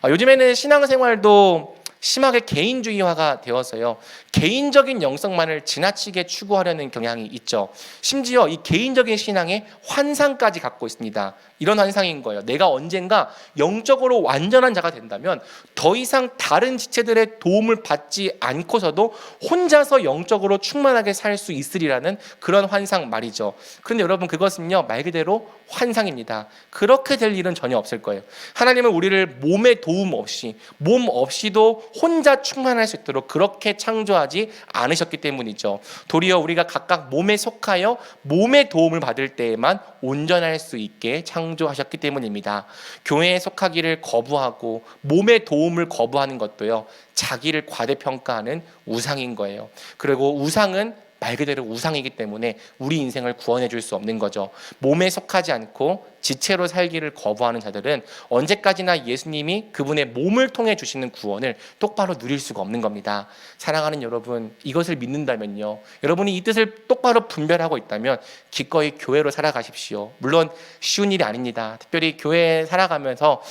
요즘에는 신앙생활도 심하게 개인주의화가 되어서요, 개인적인 영성만을 지나치게 추구하려는 경향이 있죠. 심지어 이 개인적인 신앙에 환상까지 갖고 있습니다. 이런 환상인 거예요. 내가 언젠가 영적으로 완전한 자가 된다면 더 이상 다른 지체들의 도움을 받지 않고서도 혼자서 영적으로 충만하게 살 수 있으리라는 그런 환상 말이죠. 그런데 여러분, 그것은요 말 그대로 환상입니다. 그렇게 될 일은 전혀 없을 거예요. 하나님은 우리를 몸의 도움 없이, 몸 없이도 혼자 충만할 수 있도록 그렇게 창조하지 않으셨기 때문이죠. 도리어 우리가 각각 몸에 속하여 몸의 도움을 받을 때에만 온전할 수 있게 창조하셨기 때문입니다. 교회에 속하기를 거부하고 몸의 도움을 거부하는 것도요, 자기를 과대평가하는 우상인 거예요. 그리고 우상은 말 그대로 우상이기 때문에 우리 인생을 구원해 줄 수 없는 거죠. 몸에 속하지 않고 지체로 살기를 거부하는 자들은 언제까지나 예수님이 그분의 몸을 통해 주시는 구원을 똑바로 누릴 수가 없는 겁니다. 사랑하는 여러분, 이것을 믿는다면요, 여러분이 이 뜻을 똑바로 분별하고 있다면 기꺼이 교회로 살아가십시오. 물론 쉬운 일이 아닙니다. 특별히 교회에 살아가면서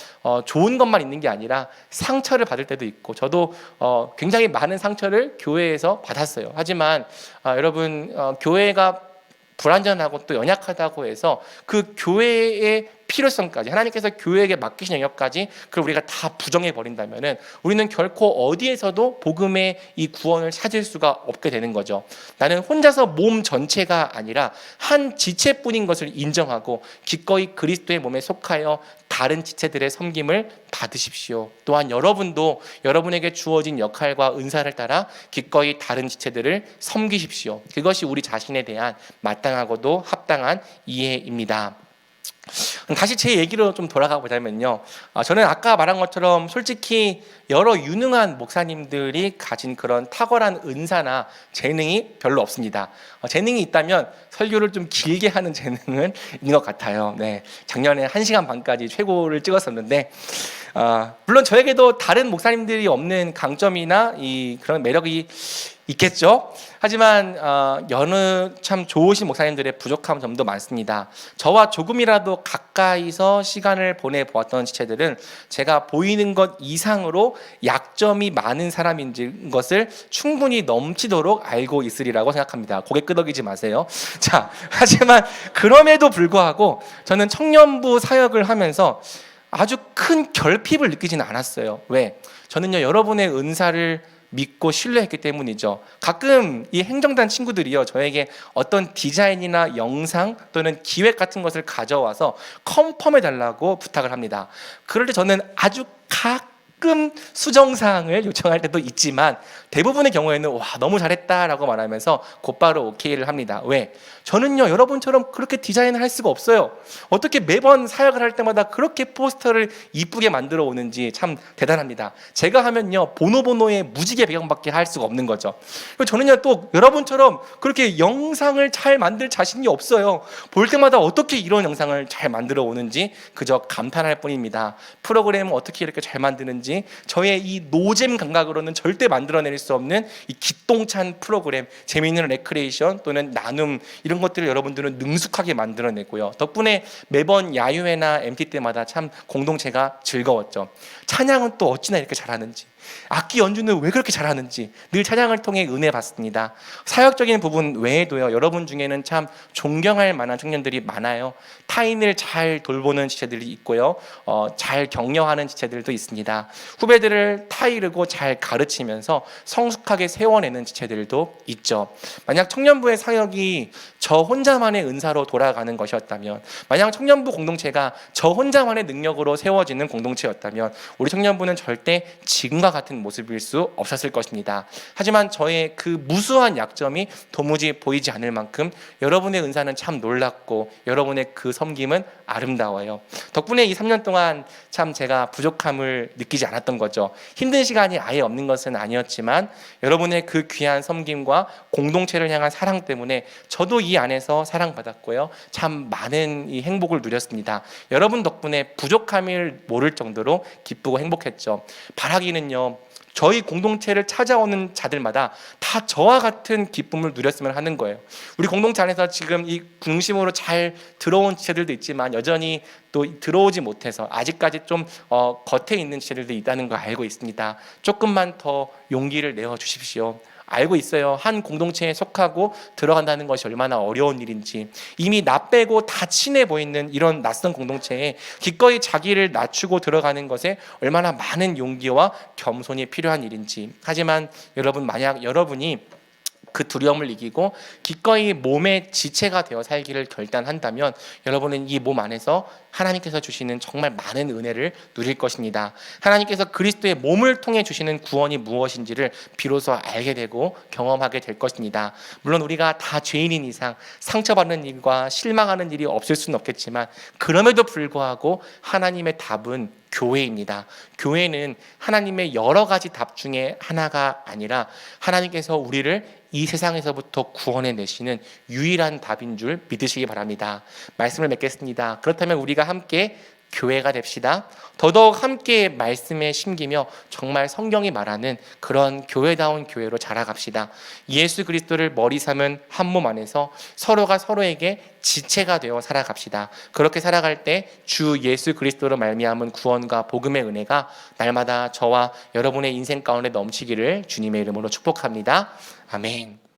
좋은 것만 있는 게 아니라 상처를 받을 때도 있고, 저도 굉장히 많은 상처를 교회에서 받았어요. 하지만 여러분, 교회가 불완전하고 또 연약하다고 해서 그 교회의 필요성까지, 하나님께서 교회에게 맡기신 영역까지 그걸 우리가 다 부정해 버린다면은 우리는 결코 어디에서도 복음의 이 구원을 찾을 수가 없게 되는 거죠. 나는 혼자서 몸 전체가 아니라 한 지체뿐인 것을 인정하고 기꺼이 그리스도의 몸에 속하여 다른 지체들의 섬김을 받으십시오. 또한 여러분도 여러분에게 주어진 역할과 은사를 따라 기꺼이 다른 지체들을 섬기십시오. 그것이 우리 자신에 대한 마땅하고도 합당한 이해입니다. 다시 제 얘기로 좀 돌아가 보자면요, 저는 아까 말한 것처럼 솔직히 여러 유능한 목사님들이 가진 그런 탁월한 은사나 재능이 별로 없습니다. 재능이 있다면 설교를 좀 길게 하는 재능은 있는 것 같아요. 네, 작년에 1시간 반까지 최고를 찍었었는데, 물론 저에게도 다른 목사님들이 없는 강점이나 그런 매력이 있겠죠. 하지만 여느 참 좋으신 목사님들의 부족한 점도 많습니다. 저와 조금이라도 가까이서 시간을 보내보았던 지체들은 제가 보이는 것 이상으로 약점이 많은 사람인 것을 충분히 넘치도록 알고 있으리라고 생각합니다. 고개 끄덕이지 마세요. 자, 하지만 그럼에도 불구하고 저는 청년부 사역을 하면서 아주 큰 결핍을 느끼지는 않았어요. 왜? 저는요, 여러분의 은사를 믿고 신뢰했기 때문이죠. 가끔 이 행정단 친구들이요, 저에게 어떤 디자인이나 영상 또는 기획 같은 것을 가져와서 컨펌해 달라고 부탁을 합니다. 그럴 때 저는 아주 가끔 수정사항을 요청할 때도 있지만 대부분의 경우에는 와, 너무 잘했다라고 말하면서 곧바로 오케이를 합니다. 왜? 저는요, 여러분처럼 그렇게 디자인을 할 수가 없어요. 어떻게 매번 사역을 할 때마다 그렇게 포스터를 이쁘게 만들어 오는지 참 대단합니다. 제가 하면요, 보노보노의 무지개 배경밖에 할 수가 없는 거죠. 저는요, 또 여러분처럼 그렇게 영상을 잘 만들 자신이 없어요. 볼 때마다 어떻게 이런 영상을 잘 만들어 오는지 그저 감탄할 뿐입니다. 프로그램을 어떻게 이렇게 잘 만드는지 저의 이 노잼 감각으로는 절대 만들어낼 수 없는 이 기똥찬 프로그램, 재미있는 레크레이션 또는 나눔, 이런 것들을 여러분들은 능숙하게 만들어내고요. 덕분에 매번 야유회나 MT 때마다 참 공동체가 즐거웠죠. 찬양은 또 어찌나 이렇게 잘하는지, 악기 연주는 왜 그렇게 잘하는지 늘 찬양을 통해 은혜 받습니다. 사역적인 부분 외에도요, 여러분 중에는 참 존경할 만한 청년들이 많아요. 타인을 잘 돌보는 지체들이 있고요, 잘 격려하는 지체들도 있습니다. 후배들을 타이르고 잘 가르치면서 성숙하게 세워내는 지체들도 있죠. 만약 청년부의 사역이 저 혼자만의 은사로 돌아가는 것이었다면, 만약 청년부 공동체가 저 혼자만의 능력으로 세워지는 공동체였다면 우리 청년부는 절대 지금과 같은 모습일 수 없었을 것입니다. 하지만 저의 그 무수한 약점이 도무지 보이지 않을 만큼 여러분의 은사는 참 놀랍고 여러분의 그 섬김은 아름다워요. 덕분에 이 3년 동안 참 제가 부족함을 느끼지 않았던 거죠. 힘든 시간이 아예 없는 것은 아니었지만 여러분의 그 귀한 섬김과 공동체를 향한 사랑 때문에 저도 이 안에서 사랑받았고요, 참 많은 이 행복을 누렸습니다. 여러분 덕분에 부족함을 모를 정도로 기쁘고 행복했죠. 바라기는요, 저희 공동체를 찾아오는 자들마다 다 저와 같은 기쁨을 누렸으면 하는 거예요. 우리 공동체 안에서 지금 이 중심으로 잘 들어온 지체들도 있지만 여전히 또 들어오지 못해서 아직까지 좀 겉에 있는 지체들도 있다는 거 알고 있습니다. 조금만 더 용기를 내어 주십시오. 알고 있어요. 한 공동체에 속하고 들어간다는 것이 얼마나 어려운 일인지. 이미 나 빼고 다 친해 보이는 이런 낯선 공동체에 기꺼이 자기를 낮추고 들어가는 것에 얼마나 많은 용기와 겸손이 필요한 일인지. 하지만 여러분, 만약 여러분이 그 두려움을 이기고 기꺼이 몸의 지체가 되어 살기를 결단한다면 여러분은 이 몸 안에서 하나님께서 주시는 정말 많은 은혜를 누릴 것입니다. 하나님께서 그리스도의 몸을 통해 주시는 구원이 무엇인지를 비로소 알게 되고 경험하게 될 것입니다. 물론 우리가 다 죄인인 이상 상처받는 일과 실망하는 일이 없을 수는 없겠지만 그럼에도 불구하고 하나님의 답은 교회입니다. 교회는 하나님의 여러 가지 답 중에 하나가 아니라 하나님께서 우리를 이 세상에서부터 구원해 내시는 유일한 답인 줄 믿으시기 바랍니다. 말씀을 맺겠습니다. 그렇다면 우리가 함께 교회가 됩시다. 더더욱 함께 말씀에 심기며 정말 성경이 말하는 그런 교회다운 교회로 자라갑시다. 예수 그리스도를 머리 삼은 한 몸 안에서 서로가 서로에게 지체가 되어 살아갑시다. 그렇게 살아갈 때 주 예수 그리스도로 말미암은 구원과 복음의 은혜가 날마다 저와 여러분의 인생 가운데 넘치기를 주님의 이름으로 축복합니다. 아멘.